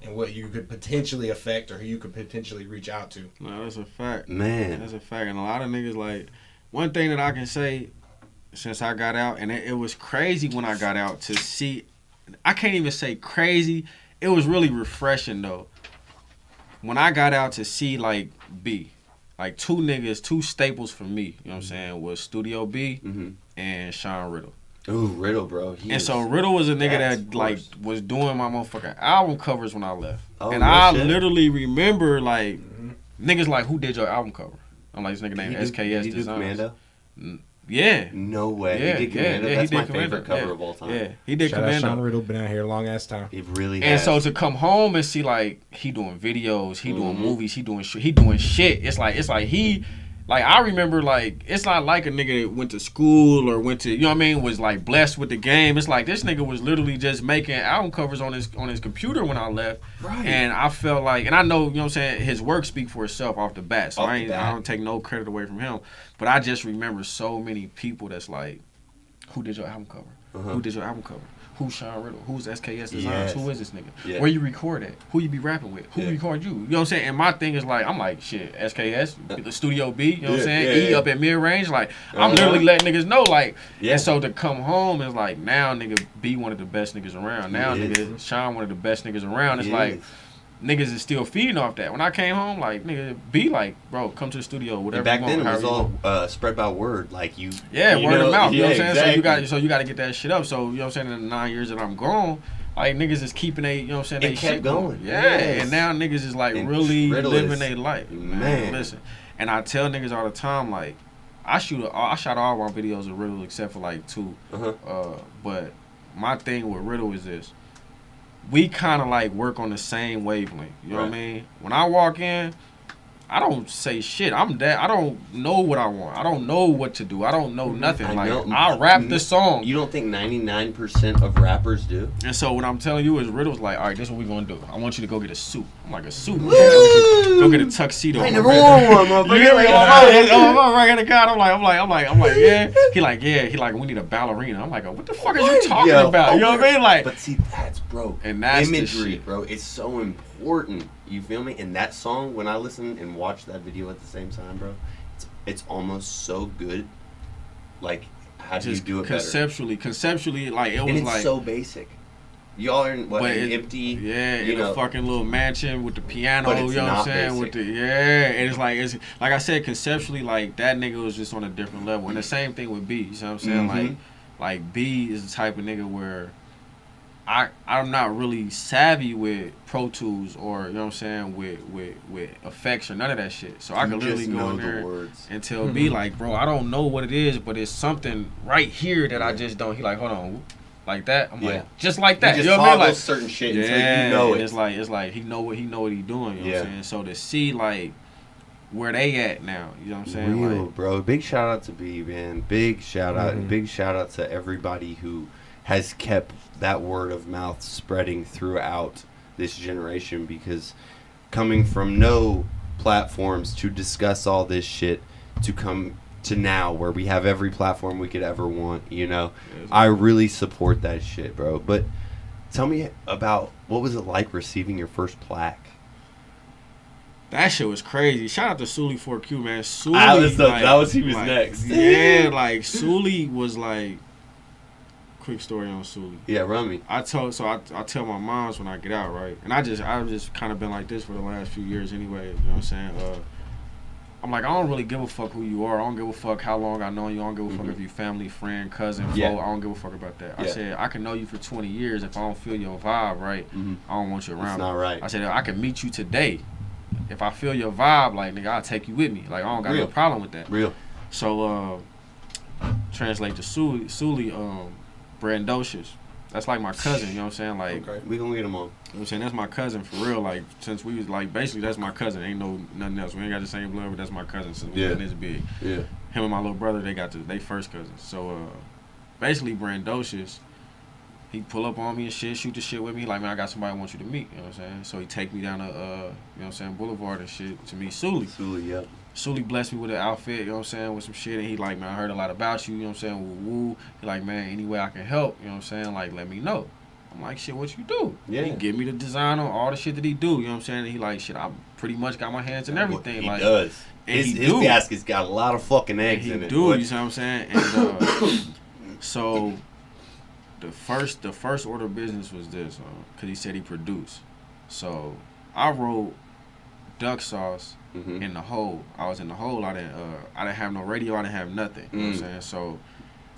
And what you could potentially affect or who you could potentially reach out to. No, that's a fact. Man. That's a fact. And a lot of niggas, like, one thing that I can say since I got out, and it was crazy when I got out to see, I can't even say crazy. It was really refreshing, though. When I got out to see, like, B, like, two staples for me, you know what I'm saying, was Studio B and Sean Riddle. Ooh, Riddle, bro. So Riddle was a nigga that like was doing my motherfucking album covers when I left. Oh, and I literally remember like niggas like, who did your album cover? I'm like, this nigga named SKS Did he do Commando? Yeah. No way. He did Commando. That's my favorite cover of all time. Yeah, he did Shout Commando. Out Sean Riddle, been out here a long ass time. It really and has. So to come home and see like he doing videos, he doing movies, he doing shit. It's like he. Like, I remember, like, it's not like a nigga that went to school or went to, you know what I mean, was, like, blessed with the game. It's like this nigga was literally just making album covers on his computer when I left. Right. And I felt like, and I know, you know what I'm saying, his work speak for itself off the bat. So I don't take no credit away from him. But I just remember so many people that's like, who did your album cover? Who did your album cover? Who's Sean Riddle? Who's SKS Designs? Yes. Who is this nigga? Yeah. Where you record at? Who you be rapping with? Who record you? You know what I'm saying? And my thing is like, I'm like, shit, SKS, the Studio B, you know what I'm saying? E up at mid-range. Like, I'm literally letting niggas know, like, and so to come home is like, now nigga B one of the best niggas around. Now nigga Sean one of the best niggas around. It's like, niggas is still feeding off that. When I came home, like, nigga, be like, bro, come to the studio, whatever. And back you want, then, it was all spread by word, like you. Yeah, word of mouth. You know what I'm saying? Exactly. So you got to get that shit up. So you know what I'm saying? In the 9 years that I'm gone, like niggas is keeping you know what I'm saying? They kept going. Yeah, Yes. and now niggas is like And really Riddle living their life. Man, listen, and I tell niggas all the time, like, I shot all my videos of Riddle except for like 2. But my thing with Riddle is this. We kind of like work on the same wavelength. You know what I mean? When I walk in, I don't say shit. I don't know what I want. I don't know what to do. I don't know nothing. I rap the song. You don't think 99% of rappers do? And so what I'm telling you is Riddle's like, all right, this is what we're going to do. I want you to go get a suit. I'm like, a suit? Go get a tuxedo. I never wore one, motherfucker. You like, I'm right in the car. I'm like, yeah. He like, we need a ballerina. I'm like, what the fuck are you talking about? You know what I mean? Like, but see, that's bro. And that's imagery, bro. It's so important. You feel me? And that song, when I listen and watch that video at the same time, bro, it's almost so good. Like, how do you do it conceptually, like, it was and it's like so basic. Y'all are in an empty, in a fucking little mansion with the piano. But it's you know what I'm not saying? basic. And it's like I said, conceptually, like that nigga was just on a different level. And the same thing with B. You know what I'm saying? Like B is the type of nigga where I'm not really savvy with Pro Tools or, you know what I'm saying, with effects or none of that shit. So I can literally go in there and tell B like, bro, I don't know what it is, but it's something right here that I just don't. He like, hold on, like that. I'm like, just like that. You know what I mean? Like certain shit until you know it. It's like he know what he doing. You know what I'm saying? So to see like where they at now, you know what I'm saying? Real, like, bro. Big shout out to B, man. Big shout out. Big shout out to everybody who has kept that word of mouth spreading throughout this generation, because coming from no platforms to discuss all this shit to come to now where we have every platform we could ever want, you know, I really support that shit, bro. But tell me about, what was it like receiving your first plaque? That shit was crazy. Shout out to Sully 4Q, man. Sully, He was next. Yeah, like Sully was like, quick story on Sully. Yeah, run me. I tell my moms when I get out, right? And I've just kind of been like this for the last few years anyway. You know what I'm saying? I'm like, I don't really give a fuck who you are. I don't give a fuck how long I know you. I don't give a fuck if you family, friend, cousin, foe. I don't give a fuck about that. I said, I can know you for 20 years. If I don't feel your vibe right, I don't want you around. It's not right. I said, I can meet you today. If I feel your vibe, like, nigga, I'll take you with me. Like, I don't got no problem with that. Real. So, translate to Sully, Brandocious. That's like my cousin, you know what I'm saying? Like, okay. We gonna get him on. You know what I'm saying? That's my cousin for real. Like, since we was like, basically that's my cousin. Ain't no nothing else. We ain't got the same blood, but that's my cousin since we been this big. Yeah. Him and my little brother, they first cousins. So basically Brandocious, he pull up on me and shit, shoot the shit with me. Like, man, I got somebody I want you to meet. You know what I'm saying? So he take me down to you know what I'm saying, Boulevard and shit to meet Sully. Yep. Sully blessed me with an outfit, you know what I'm saying, with some shit, and he like, man, I heard a lot about you, you know what I'm saying, woo. He like, man, any way I can help, you know what I'm saying, like, let me know. I'm like, shit, what you do? Yeah. He give me the design on all the shit that he do, you know what I'm saying, and he like, shit, I pretty much got my hands in everything. He like, does. And his do. basket's got a lot of fucking eggs in it. You see what I'm saying? And so the first order of business was this, because he said he produced. So I wrote Duck Sauce in the hole. I was in the hole. I didn't have no radio. I didn't have nothing. You know what I'm saying? So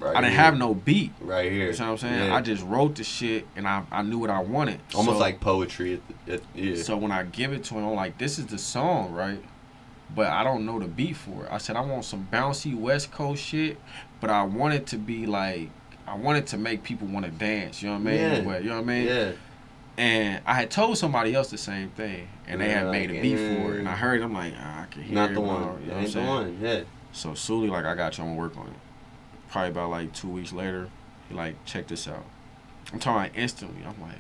I didn't have no beat. Right here. You know what I'm saying? Yeah. I just wrote the shit and I knew what I wanted. Almost like poetry. Yeah. So when I give it to him, I'm like, this is the song, right? But I don't know the beat for it. I said, I want some bouncy West Coast shit, but I want it to be like, I wanted to make people want to dance. You know what I mean? Yeah. But, you know what I mean? Yeah. And I had told somebody else the same thing, and they had made a beat for it. And I heard it, I'm like, I can hear Not it. the one. You know what I'm Ain't the saying? one. Yeah. So Sully, like, I got you, I'm gonna work on it. Probably about like 2 weeks later, he like, check this out. I'm talking instantly. I'm like,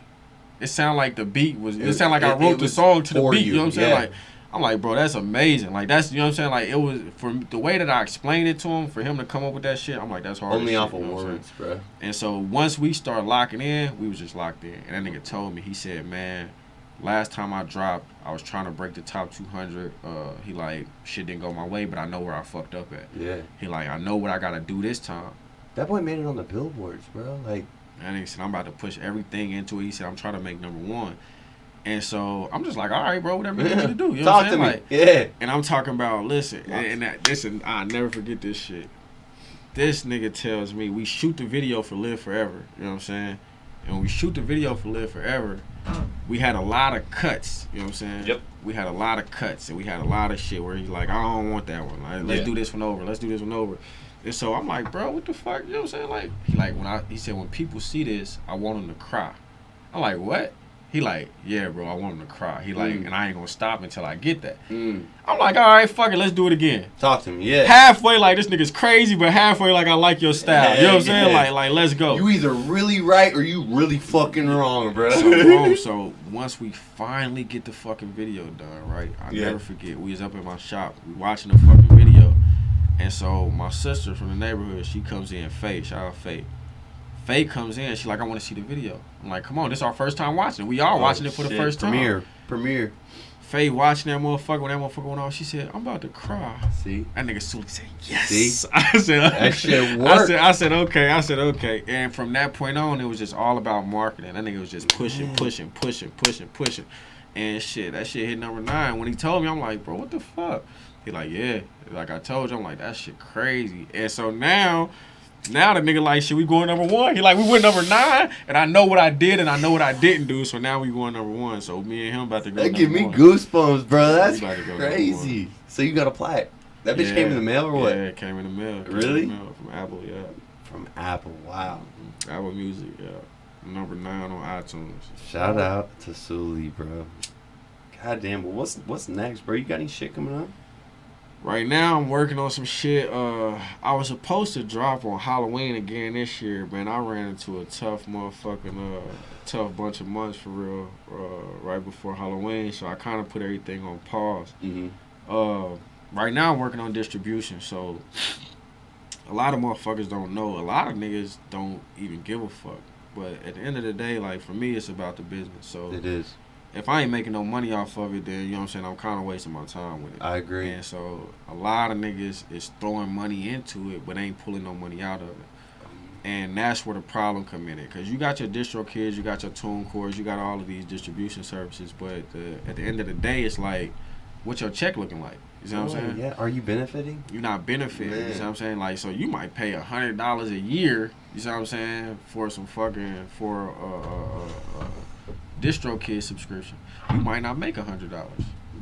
it sounded like the beat was. It sounded like I wrote the song to the beat. You know what I'm saying? Like, I'm like, bro, that's amazing. Like, that's, you know what I'm saying? Like, it was, for the way that I explained it to him, for him to come up with that shit, I'm like, that's hard. Only off of words, bro. And so once we start locking in, we was just locked in. And that nigga told me, he said, man, last time I dropped, I was trying to break the top 200. He like, shit didn't go my way, but I know where I fucked up at. Yeah. He like, I know what I gotta do this time. That boy made it on the billboards, bro. Like, and he said, I'm about to push everything into it. He said, I'm trying to make #1. And so I'm just like, all right, bro, whatever you need me to do. You know what I'm saying? Talk to me. Like, and I'm talking about, listen, listen, I'll never forget this shit. This nigga tells me, we shoot the video for Live Forever. You know what I'm saying? And when we shoot the video for Live Forever, we had a lot of cuts. You know what I'm saying? Yep. We had a lot of cuts, and we had a lot of shit where he's like, I don't want that one. Like, let's do this one over. Let's do this one over. And so I'm like, bro, what the fuck? You know what I'm saying? Like, he said, when people see this, I want them to cry. I'm like, what? He like, yeah, bro, I want him to cry. He like, and I ain't gonna stop until I get that. I'm like, all right, fuck it, let's do it again. Talk to me, yeah. Halfway, like, this nigga's crazy, but halfway, like, I like your style. You know what I'm saying? Like, let's go. You either really right or you really fucking wrong, bro. So once we finally get the fucking video done, right? I'll never forget. We was up in my shop, we watching the fucking video, and so my sister from the neighborhood, she comes in, Faye, shout out Faye. Faye comes in, she like, I want to see the video. I'm like, come on, this is our first time watching it. We all watching it for the first time. Premiere. Faye watching that motherfucker, when that motherfucker went on, she said, I'm about to cry. See? That nigga Sully said, yes. See? I said, that shit worked. I said, okay. And from that point on, it was just all about marketing. That nigga was just pushing. And shit, that shit hit #9. When he told me, I'm like, bro, what the fuck? He like, yeah. Like I told you, I'm like, that shit crazy. And so now, Now the nigga like, shit, we going number 1. He like, we went number 9, and I know what I did and I know what I didn't do, so now we going number 1. So me and him about to go. That number give me 1. goosebumps, bro. That's go crazy. So you got a plaque. That bitch came in the mail or what? Yeah, it came in the mail. Really? In the mail from Apple, yeah. From Apple, wow. Apple Music, yeah. Number 9 on iTunes. Shout out to Sully, bro. God damn, but what's next, bro? You got any shit coming up? Right now, I'm working on some shit. I was supposed to drop on Halloween again this year, man. I ran into a tough motherfucking, tough bunch of months for real, right before Halloween. So I kind of put everything on pause. Right now, I'm working on distribution. So a lot of motherfuckers don't know. A lot of niggas don't even give a fuck. But at the end of the day, like, for me, it's about the business. So It is. if I ain't making no money off of it, then, you know what I'm saying, I'm kind of wasting my time with it. I agree. And so a lot of niggas is throwing money into it, but ain't pulling no money out of it. And that's where the problem come in. Because you got your distro kids, you got your TuneCores, you got all of these distribution services, but at the end of the day, it's like, what's your check looking like? You know what I'm saying? Yeah. Are you benefiting? You're not benefiting. You know what I'm saying? Like, so you might pay $100 a year, you know what I'm saying, for some fucking, for distro kid subscription. You might not make $100.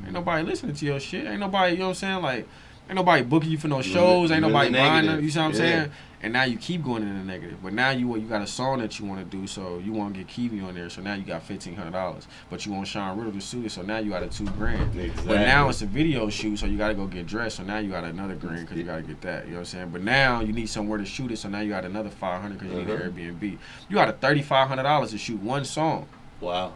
Ain't nobody listening to your shit. Ain't nobody, you know what I'm saying? Like, ain't nobody booking you for no shows. Ain't nobody buying them. You see what I'm saying? And now you keep going in the negative. But now you got a song that you want to do, so you want to get Kevi on there. So now you got $1,500. But you want Sean Riddle to suit it, so now you got a $2,000. Exactly. But now it's a video shoot, so you got to go get dressed. So now you got another $1,000 because you got to get that. You know what I'm saying? But now you need somewhere to shoot it, so now you got another $500 because you need an Airbnb. You got a $3,500 to shoot one song. Wow.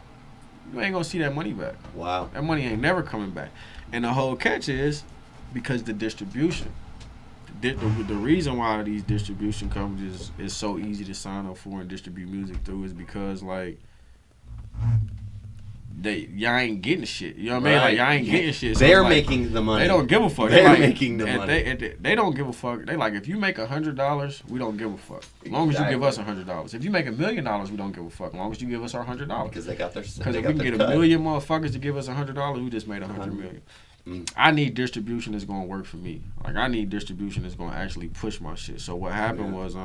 You ain't gonna see that money back. Wow. That money ain't never coming back. And the whole catch is because the distribution. The reason why these distribution companies is so easy to sign up for and distribute music through is because, like, y'all ain't getting shit. You know what I mean? Like, y'all ain't getting shit. So They're like, making the money. They don't give a fuck. They're like, making the money. They don't give a fuck. They like, if you make $100, we don't give a fuck. As long as you give us $100. If you make $1 million, we don't give a fuck. As long as you give us our $100. Because they got their. Because if we can get a million motherfuckers to give us $100, we just made $100 million. I need distribution that's gonna work for me. Like, I need distribution that's gonna actually push my shit. So what happened was,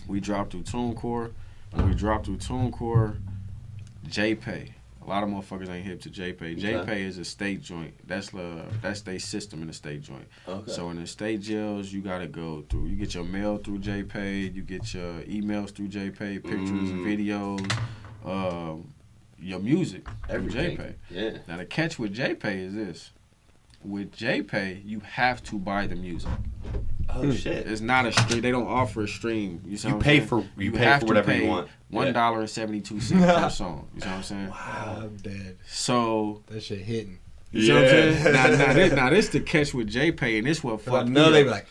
we dropped through TuneCore. When we dropped through TuneCore, JPay. A lot of motherfuckers ain't hip to JPay. JPay is a state joint. That's their system in the state joint. Okay. So in the state jails, you gotta go through. You get your mail through JPay. You get your emails through JPay. Pictures, videos, your music through JPay. Yeah. Now the catch with JPay is this: with JPay, you have to buy the music. Oh shit! It's not a stream. They don't offer a stream. You pay for whatever you want. $1.72 per song. You know what I'm saying? Wow, I'm dead. So that shit hitting. You know what I'm saying? Now this the catch with JPay, and this what fucked me up. They be like,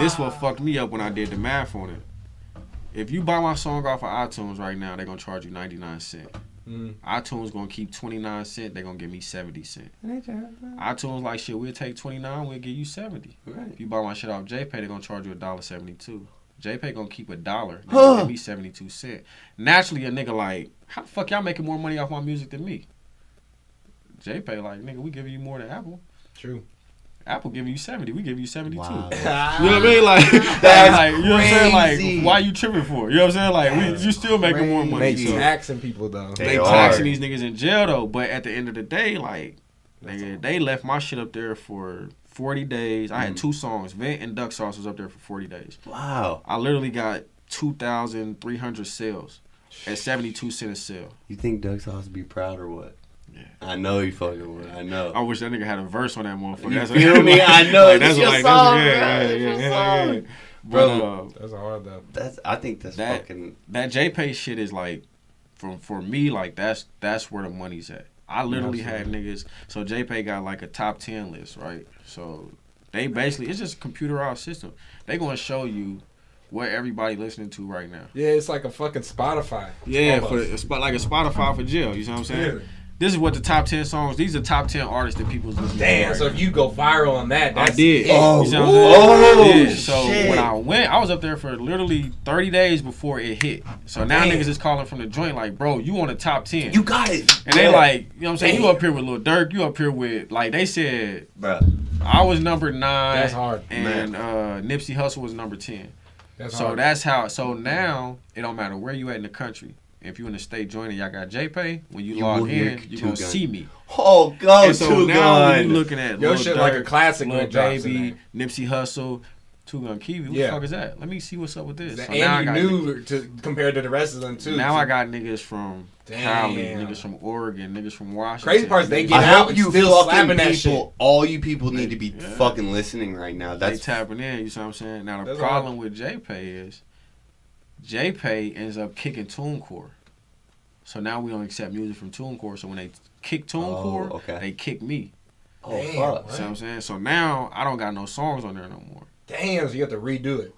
This what fucked me up when I did the math on it. If you buy my song off of iTunes right now, they're gonna charge you 99 cents. iTunes gonna keep 29 cents. They're gonna give me 70 cents. iTunes like, shit, we'll take 29, we'll give you 70. Right. If you buy my shit off JPay, they're gonna charge you $1.72. JPay gonna keep $1. They're gonna give me 72 cents. Naturally, a nigga like, how the fuck y'all making more money off my music than me? JPay like, nigga, we giving you more than Apple. True. Apple giving you 70, we give you 72. Wow. You know what I mean? Like, that's like, you know what I'm saying? crazy. Like, why you tripping for? You know what I'm saying? Like, you still making more money. They taxing people though. They taxing these niggas in jail though. But at the end of the day, like, they left my shit up there for 40 days. I had 2 songs. Vent and Duck Sauce was up there for 40 days. Wow. I literally got 2,300 sales at 72 cents a sale. You think Duck Sauce would be proud or what? Yeah. I know you fucking would. I know. I wish that nigga had a verse on that motherfucker. You That's feel me? I know. Like, that's your like, song, yeah. But that's hard though. I think that's fucking. That JPay shit is like, for me, like that's where the money's at. I literally had niggas. So JPay got like a top 10 list, right? So they basically, it's just a computerized system. They gonna show you what everybody listening to right now. Yeah, it's like a fucking Spotify. Yeah, like a Spotify for jail. You know what I'm saying? Yeah. This is what the top 10 songs. These are top 10 artists that people's listening to. Damn. Right So now. if you go viral on that, that's I did. Oh, you know what I'm saying? So shit. when I went, I was up there for literally 30 days before it hit. So now niggas is calling from the joint like, bro, you on the top 10. You got it. And they like, you know what I'm saying? You up here with Lil Durk. You up here with, like, they said, bro. I was number 9. That's hard. And Nipsey Hussle was number 10. That's so hard. that's how. So now it don't matter where you at in the country. If you in the state joining, y'all got JPay. When you log in, you gonna see me. Oh, go and so now when you looking at your shit Durk, like a classic, Lil Baby, Nipsey Hussle, Gunn Kevi. What the fuck is that? Let me see what's up with this. So and now you knew compared to the rest of them too. Now I got niggas from Cali, niggas from Oregon, niggas from Washington. Crazy part is they get out and still slapping that shit. All you people need to be fucking listening right now. That's they tapping in. You see what I'm saying? Now the problem with JPay is JPay ends up kicking TuneCore. So now we don't accept music from TuneCore. So when they kick TuneCore, they kick me. Oh, fuck. You know what I'm saying? So now I don't got no songs on there no more. Damn, so you have to redo it.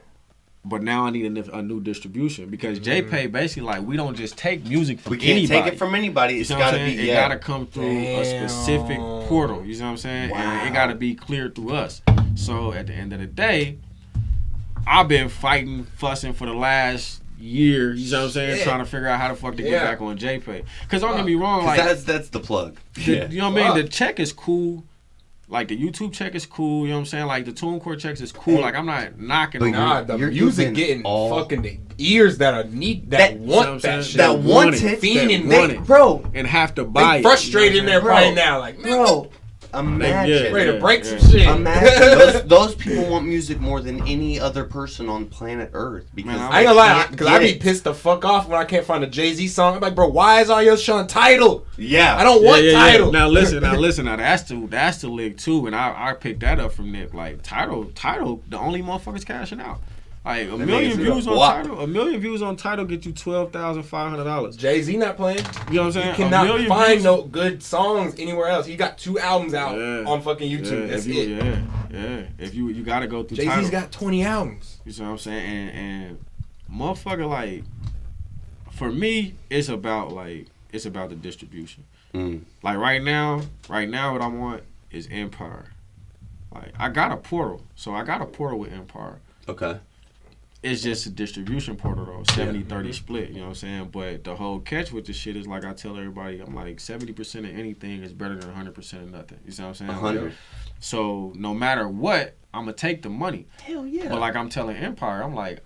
But now I need a new distribution because JPay basically like we don't just take music from anybody. We can't take it from anybody. It's gotta be it gotta come through a specific portal. You know what I'm saying? Wow. And it gotta be cleared through us. So at the end of the day, I've been fighting, fussing for the last year. You know what I'm saying? Trying to figure out how the fuck to get back on JPay. Because don't get me wrong, like that's the plug. You know what I mean? The check is cool. Like, the YouTube check is cool, you know what I'm saying? Like, the TuneCore checks is cool. Like, I'm not knocking on it. The music getting fucking the ears that want that shit. That want it. Fiending it. Bro. And have to buy it. Frustrated in there right now. Like, bro. Imagine. Ready to break some shit. Imagine. those people want music more than any other person on planet Earth. Because I ain't gonna lie, because I be pissed the fuck off when I can't find a Jay-Z song. I'm like, bro, why is all your shit on Tidal? Yeah. I don't want Tidal. Now listen. Now that's the lick too, and I picked that up from Nip. Like, Tidal, the only motherfuckers cashing out. Like a million views on Tidal. A million views on Tidal get you $12,500. Jay-Z not playing. You know what I'm saying? You cannot find no good songs anywhere else. He got 2 albums out on fucking YouTube. That's it. Yeah. If you gotta go through Tidal. Jay-Z's got 20 albums. You know what I'm saying? And motherfucker, like, for me, it's about the distribution. Like right now what I want is Empire. Like, I got a portal. So I got a portal with Empire. Okay. It's just a distribution portal though, 70-30 split, you know what I'm saying? But the whole catch with this shit is, like I tell everybody, I'm like 70% of anything is better than 100% of nothing. You see what I'm saying? 100. So no matter what, I'm gonna take the money. Hell yeah. But like I'm telling Empire, I'm like,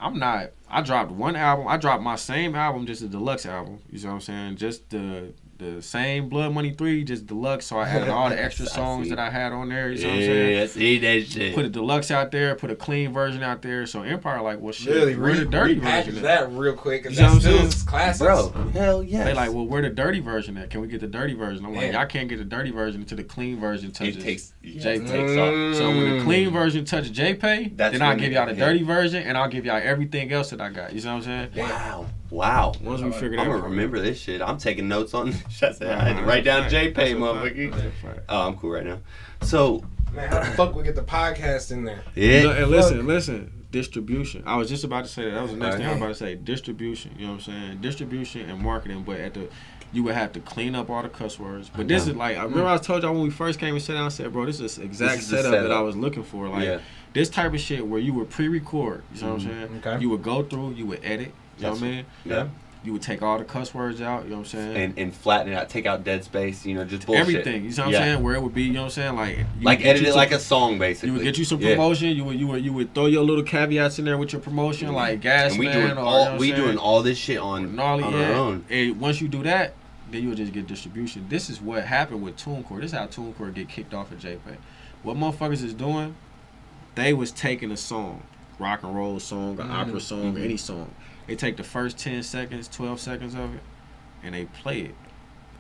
I dropped one album. I dropped my same album, just a deluxe album. You see what I'm saying? Just the same Blood Money 3, just deluxe. So I added all the extra songs that I had on there. You know what I'm saying? Yeah, I see that shit. Put a deluxe out there, put a clean version out there. So Empire like, well, shit, really, where the dirty version at? That real quick. You know what I'm saying? Classics. Bro, hell yeah. They like, well, where the dirty version at? Can we get the dirty version? I'm like, y'all can't get the dirty version until the clean version touches JPay. So when the clean version touches JPay, then I'll give y'all the dirty version, and I'll give y'all everything else that I got. You know what I'm saying? Wow. Once we figure that out. I'm going to remember this shit. I'm taking notes on this. I had to write down JPay, motherfucker. Oh, I'm cool right now. So, man, how the fuck we get the podcast in there? Yeah. And listen. Distribution. I was just about to say that. That was the next thing I was about to say. Distribution. You know what I'm saying? Distribution and marketing. But you would have to clean up all the cuss words. But this is like, I remember I told y'all when we first came and sat down and said, bro, this is the exact setup that I was looking for. Like, this type of shit where you would pre-record. You know what I'm saying? Okay. You would go through, you would edit. You know what I mean? Yeah. You would take all the cuss words out, you know what I'm saying? And flatten it out, take out dead space, just bullshit. Everything, you know what I'm saying? Where it would be, you know what I'm saying? Like edit it like a song, basically. You would get you some promotion, you would throw your little caveats in there with your promotion, like gas and we doing all this shit on our own. And once you do that, then you'll just get distribution. This is what happened with TuneCore. This is how TuneCore get kicked off of JPay. What motherfuckers is doing, they was taking a song, rock and roll song, an opera song, any song. They take the first 10 seconds, 12 seconds of it, and they play it.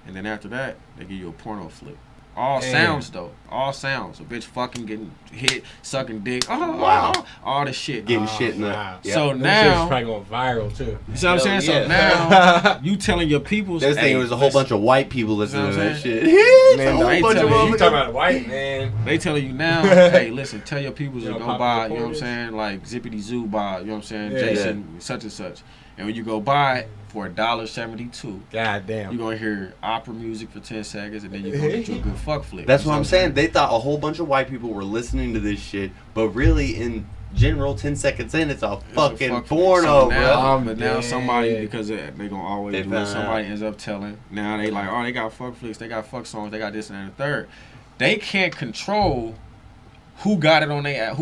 And then after that, they give you a porno flick. All sounds, though. All sounds. A bitch fucking getting hit, sucking dick. All the shit. Getting shit in the... Wow. Yeah. So Them now... shit's probably going viral, too. You see what I'm saying? So now, you telling your peoples... This thing was a whole bunch of white people listening to that shit. Man, you talking about white, man. They telling you now, hey, listen, tell your peoples to go buy, you know what I'm saying? Like, Zippity Zoo buy, you know what I'm saying? Jason, such and such. And when you go buy it for $1.72, God damn, you're going to hear opera music for 10 seconds, and then you're going to get you a good fuck flick. That's what I'm saying. They thought a whole bunch of white people were listening to this shit, but really, in general, 10 seconds in, it's a fucking porno, bro. But now somebody, because they're going to always do it, somebody ends up telling. Now they like, oh, they got fuck flicks, they got fuck songs, they got this and that and the third. They can't control who got it on their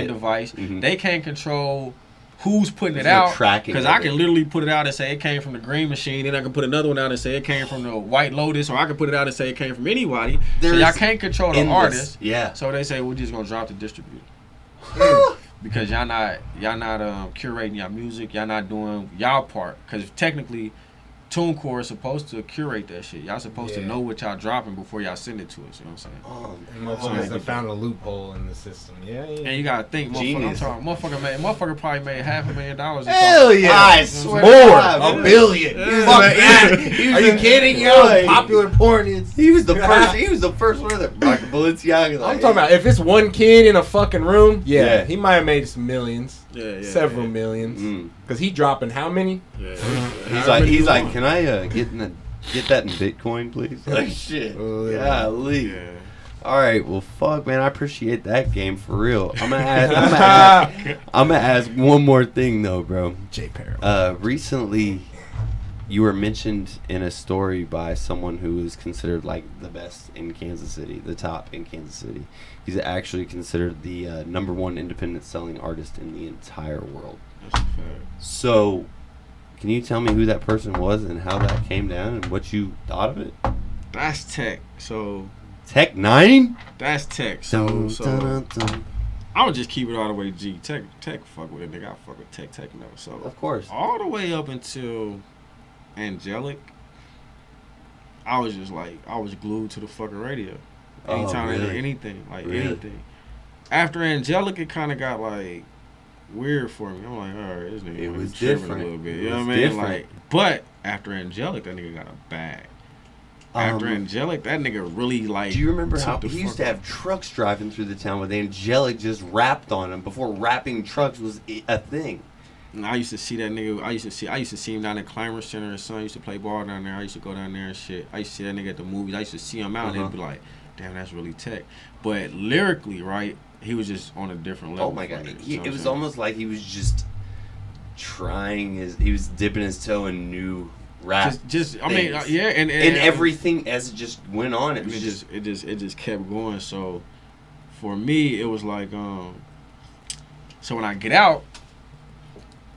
device. Mm-hmm. They can't control who's putting There's it no out. tracking Because of I it. can literally put it out and say it came from the Green Machine. Then I can put another one out and say it came from the White Lotus. Or I can put it out and say it came from anybody. So y'all can't control the artist. Yeah. So they say we're just gonna drop the distributor. Because y'all not curating y'all music. Y'all not doing y'all part. Because technically, TuneCore is supposed to curate that shit. Y'all supposed to know what y'all dropping before y'all send it to us. You know what I'm saying? Motherfuckers have found a loophole in the system. Yeah. And you gotta think, motherfucker probably made $500,000. Hell yeah! I swear More, $1 billion. Are you kidding? Yo, popular porn is. He was the first. He was the first one that rocked Balenciaga. I'm talking about if it's one kid in a fucking room. Yeah. He might have made some millions. Several millions. Mm. Cause he dropping how many? He's like, can I get that in Bitcoin, please? Like shit. Golly. Yeah. All right, well, fuck, man. I appreciate that game for real. I'm gonna ask one more thing though, bro. J. Peril. Recently, you were mentioned in a story by someone who is considered like the best in Kansas City, the top in Kansas City. He's actually considered the #1 independent selling artist in the entire world. That's a fact. So, can you tell me who that person was and how that came down and what you thought of it? That's Tech. So Tech 9? that's Tech. So I would just keep it all the way G. Tech fuck with a nigga. I fuck with Tech no. So Of course. all the way up until Angelic, I was glued to the fucking radio. Anytime I did anything. Anything. After Angelic, it kind of got like weird for me. I'm like, all right, this nigga It was tripping different. a little bit. It You know was what I mean? different. Like, but after Angelic, that nigga got a bag. After Angelic, that nigga really like. Do you remember took how the he used fuck to have off. trucks driving through the town with Angelic just rapped on him before rapping trucks was a thing? And I used to see that nigga. I used to see him down at Climber Center. His son used to play ball down there. I used to go down there and shit. I used to see that nigga at the movies. I used to see him out and be like, damn, that's really Tech. But lyrically, right, he was just on a different level. Oh my god, niggas, you know it what was I'm saying? almost like he was just he was dipping his toe in new rap. I mean, yeah, and everything as it just went on, it and was it just kept going. So for me, it was like, so when I get out,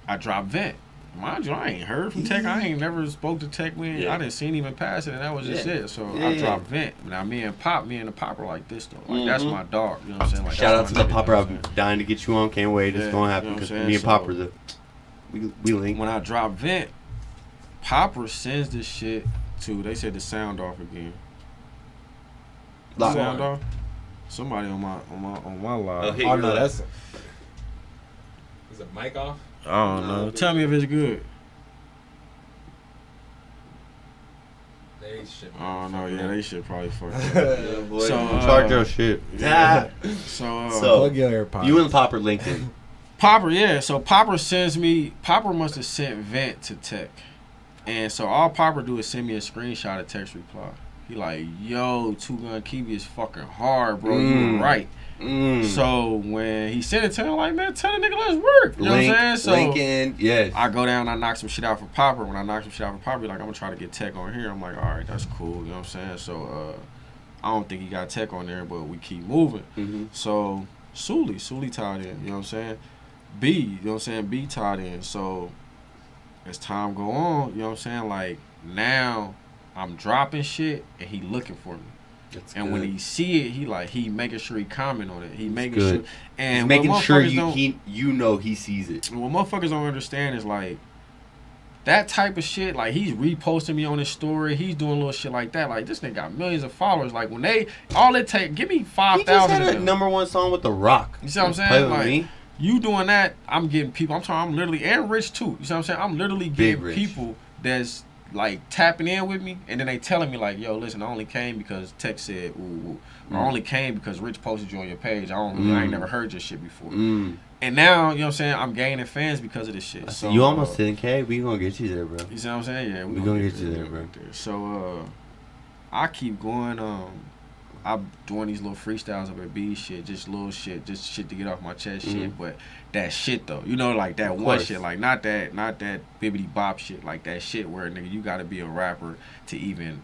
I drop Vent. Mind you, I ain't heard from Tech. I ain't never spoke to Tech when I didn't see him even pass it, and that was just it. So I dropped Vent. Now me and Pop are like this though. Like that's my dog. You know what I'm saying? Like, shout out that's to my the nigga, Popper. you know what I'm I'm saying? dying to get you on. Can't wait. It's gonna happen you know what because I'm saying? me and So- Popper, we link. When I drop Vent, Popper sends this shit to. They said the sound off again. Lock Sound on. off. Somebody on my live. Oh, hey. Oh no, that's. Is it mic off? I don't know. Tell me if it's good. They shit. I don't know. Yeah, they should probably fuck. Yeah, boy. So, Charge your shit. Yeah. So, Plug your AirPods. you and Popper linked in. Popper, yeah. So Popper sends me. Popper must have sent Vent to Tech, and so all Popper do is send me a screenshot of Tech's reply. He like, yo, Gunn Kevi is fucking hard, bro. You were right. So when he sent it to him, like, man, tell the nigga let's work. You know what I'm saying? So link in, yes. I go down, I knock some shit out for Popper. When I knock some shit out for Popper, like, I'm gonna try to get Tech on here. I'm like, all right, that's cool. You know what I'm saying? So I don't think he got Tech on there, but we keep moving. Mm-hmm. So Sully tied in. You know what I'm saying? B, you know what I'm saying? B tied in. So as time go on, you know what I'm saying? Like now I'm dropping shit and he looking for me. That's And good. when he see it, he making sure he comment on it. He making good. sure and He's making what sure motherfuckers don't- you know he sees it. what motherfuckers don't understand is like that type of shit. Like he's reposting me on his story. He's doing little shit like that. Like this nigga got millions of followers. Like when they all it take, give me He just 5,000. had of a them. #1 song with The Rock. You see what I'm saying? Play with Like me. you doing that, I'm getting people. I'm literally and Rich too. You see what I'm saying? I'm literally Big getting Rich. people that's like tapping in with me, and then they telling me like, "Yo, listen, I only came because Tech said, ooh. Or I only came because Rich posted you on your page. I ain't never heard your shit before." And now, you know what I'm saying? I'm gaining fans because of this shit. So you almost 10K. We gonna get you there, bro. You see what I'm saying? Yeah, We gonna get you there, bro. So I keep going. I'm doing these little freestyles up at B shit, just little shit, just shit to get off my chest shit. But that shit though, you know, like that Of one course. shit, like not that bibbity bop shit, like that shit where nigga you gotta be a rapper to even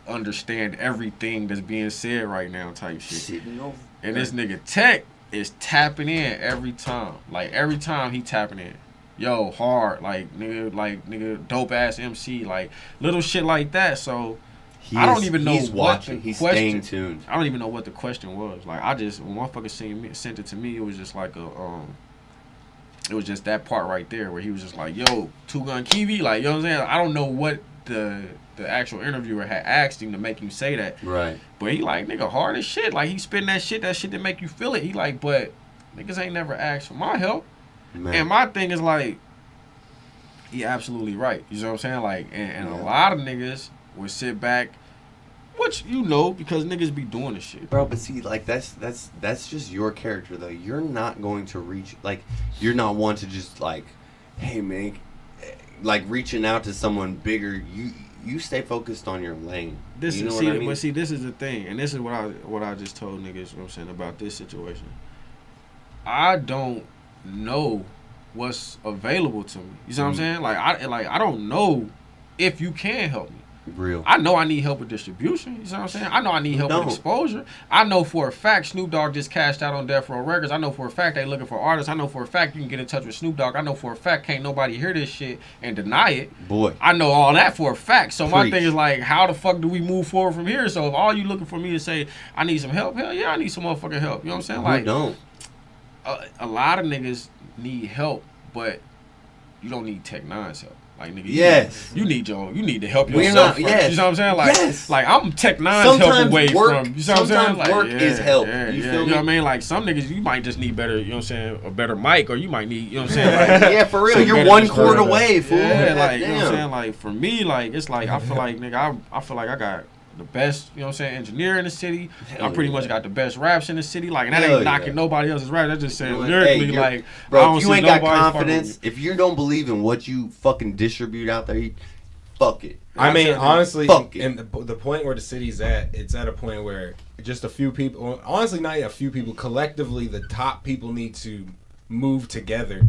understand everything that's being said right now type shit. Sitting over. And this nigga Tech is tapping in every time. Like every time he tapping in. Yo, hard, like nigga, dope ass MC, like little shit like that. So I don't even know he's what watching. the He's question. staying tuned. I don't even know what the question was. Like I just when motherfucker sent it to me, it was just like a it was just that part right there where he was just like, yo, Gunn Kevi, like you know what I'm saying. I don't know what the actual interviewer had asked him to make him say that. Right. But he like, nigga, hard as shit. Like he spitting that shit that make you feel it. He like, but niggas ain't never asked for my help. Man. And my thing is like, he absolutely right. You know what I'm saying? Like, and a lot of niggas would sit back, which you know, because niggas be doing this shit. Bro, but see, like that's just your character though. You're not going to reach, like, you're not one to just like, hey man, like reaching out to someone bigger. You stay focused on your lane. This you know is what I mean? But see, this is the thing, and this is what I just told niggas. You know what I'm saying about this situation. I don't know what's available to me. You see what I'm saying? Like I don't know if you can help me. Real. I know I need help with distribution. You see what I'm saying? I know I need help with exposure. I know for a fact Snoop Dogg just cashed out on Death Row Records. I know for a fact they looking for artists. I know for a fact you can get in touch with Snoop Dogg. I know for a fact can't nobody hear this shit and deny it. Boy. I know all that for a fact. So my thing is like, how the fuck do we move forward from here? So if all you looking for me to say, I need some help, hell yeah, I need some motherfucking help. You know what I'm saying? Like, don't. A lot of niggas need help, but you don't need Tech Nine's help. Like nigga, you need to help yourself. You know what I'm saying? Like I'm Tech Nine's help away from. You know what I'm saying? Like work is help. You know what I mean? Like some niggas, you might just need better. You know what I'm saying? A better mic, or you might need. You know what I'm saying? Like, yeah, for real. You're one chord away, fool. Yeah, like you know what I'm saying? Like for me, like it's like I feel like nigga, I feel like I got the best, you know what I'm saying, engineer in the city. I pretty much got the best raps in the city. Like, and that ain't knocking nobody else's rap. That's just saying lyrically, like, bro, if you ain't got confidence, if you don't believe in what you fucking distribute out there, fuck it. I mean, honestly, and the point where the city's at, it's at a point where just a few people, honestly, not a few people, collectively, the top people need to move together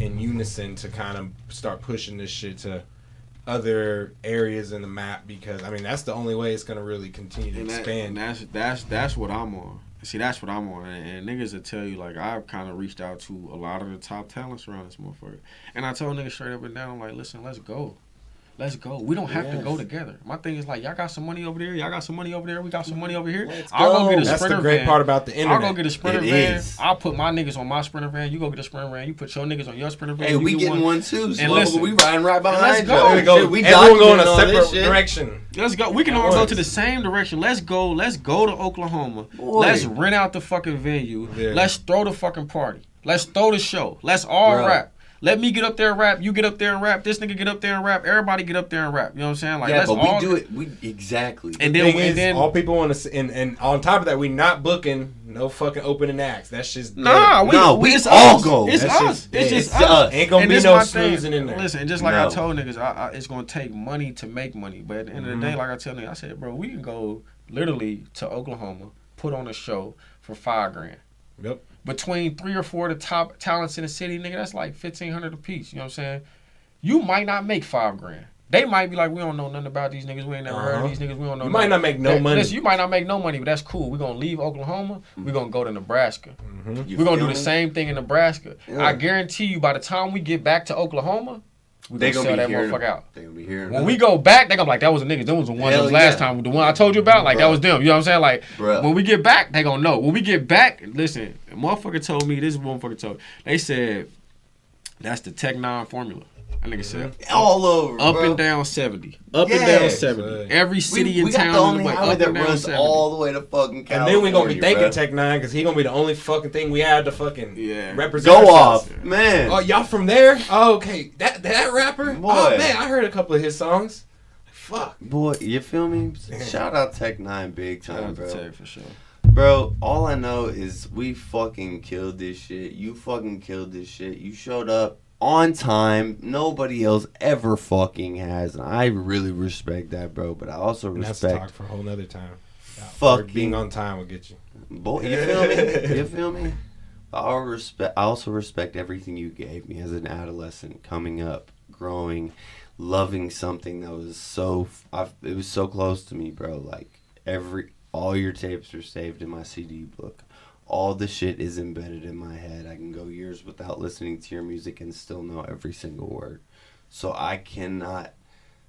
in unison to kind of start pushing this shit to other areas in the map, because I mean that's the only way it's gonna really continue to expand. And that's what I'm on. See, that's what I'm on, and niggas will tell you like I've kind of reached out to a lot of the top talents around this motherfucker, and I told niggas straight up and down, I'm like, listen, let's go. We don't have to go together. My thing is like, y'all got some money over there. Y'all got some money over there. We got some money over here. I'll go get a Sprinter van. That's the great part about the internet. I'll go get a Sprinter van. I'll put my niggas on my Sprinter van. You go get a Sprinter van. You put your niggas on your Sprinter van. Hey, we getting one too. And listen, we riding right behind let's you. go. We everyone go in a separate direction. Let's go. We can all go to the same direction. Let's go to Oklahoma. Boy. Let's rent out the fucking venue. Yeah. Let's throw the fucking party. Let's throw the show. Let's all rap. Let me get up there and rap. You get up there and rap. This nigga get up there and rap. Everybody get up there and rap. You know what I'm saying? Like, yeah, let's but all we do it. We exactly. And then all people want to. And on top of that, we not booking no fucking opening acts. That's just we all go. It's us. It's just us. Ain't gonna be no snoozing in there. Listen, and just like I told niggas, it's gonna take money to make money. But at the end of the day, like I tell niggas, I said, bro, we can go literally to Oklahoma, put on a show for $5,000. Yep. Between 3 or 4 of the top talents in the city, nigga, that's like $1,500 a piece. You know what I'm saying? You might not make $5,000. They might be like, we don't know nothing about these niggas. We ain't never heard of these niggas. We don't know. You might not make no money. Listen, you might not make no money, but that's cool. We're gonna leave Oklahoma. We're gonna go to Nebraska. We're gonna do the same thing in Nebraska. Yeah. I guarantee you, by the time we get back to Oklahoma, we're gonna sell that motherfucker out. They gonna be here. When we go back, they gonna be like, that was the niggas. That was the one that was last time. The one I told you about, like that was them. You know what I'm saying? Like when we get back, they gonna know. When we get back, listen, a motherfucker told me, this motherfucker told me, they said that's the Tech 9 formula. That nigga said all over, up and down 70, up and down 70. Every city in town in the way, up and down 70, all the way to fucking California. And then we gonna be thanking Tech 9 because he gonna be the only fucking thing we had to fucking represent. Go off, man. Oh, y'all from there? Oh, okay, that rapper. Boy. Oh man, I heard a couple of his songs. Fuck, boy, you feel me? Shout out Tech 9 big time, bro. Tech for sure. Bro, all I know is we fucking killed this shit. You fucking killed this shit. You showed up on time. Nobody else ever fucking has. And I really respect that, bro. But I also respect. That's talk for a whole nother time. Fucking being on time will get you. Boy, you feel me? You feel me? I also respect everything you gave me as an adolescent, coming up, growing, loving something that was it was so close to me, bro. Like all your tapes are saved in my CD book. All the shit is embedded in my head. I can go years without listening to your music and still know every single word. So I cannot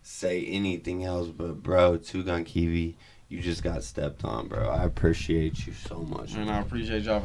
say anything else but, bro, Gunn Kevi, you just got stepped on, bro. I appreciate you so much. And I appreciate y'all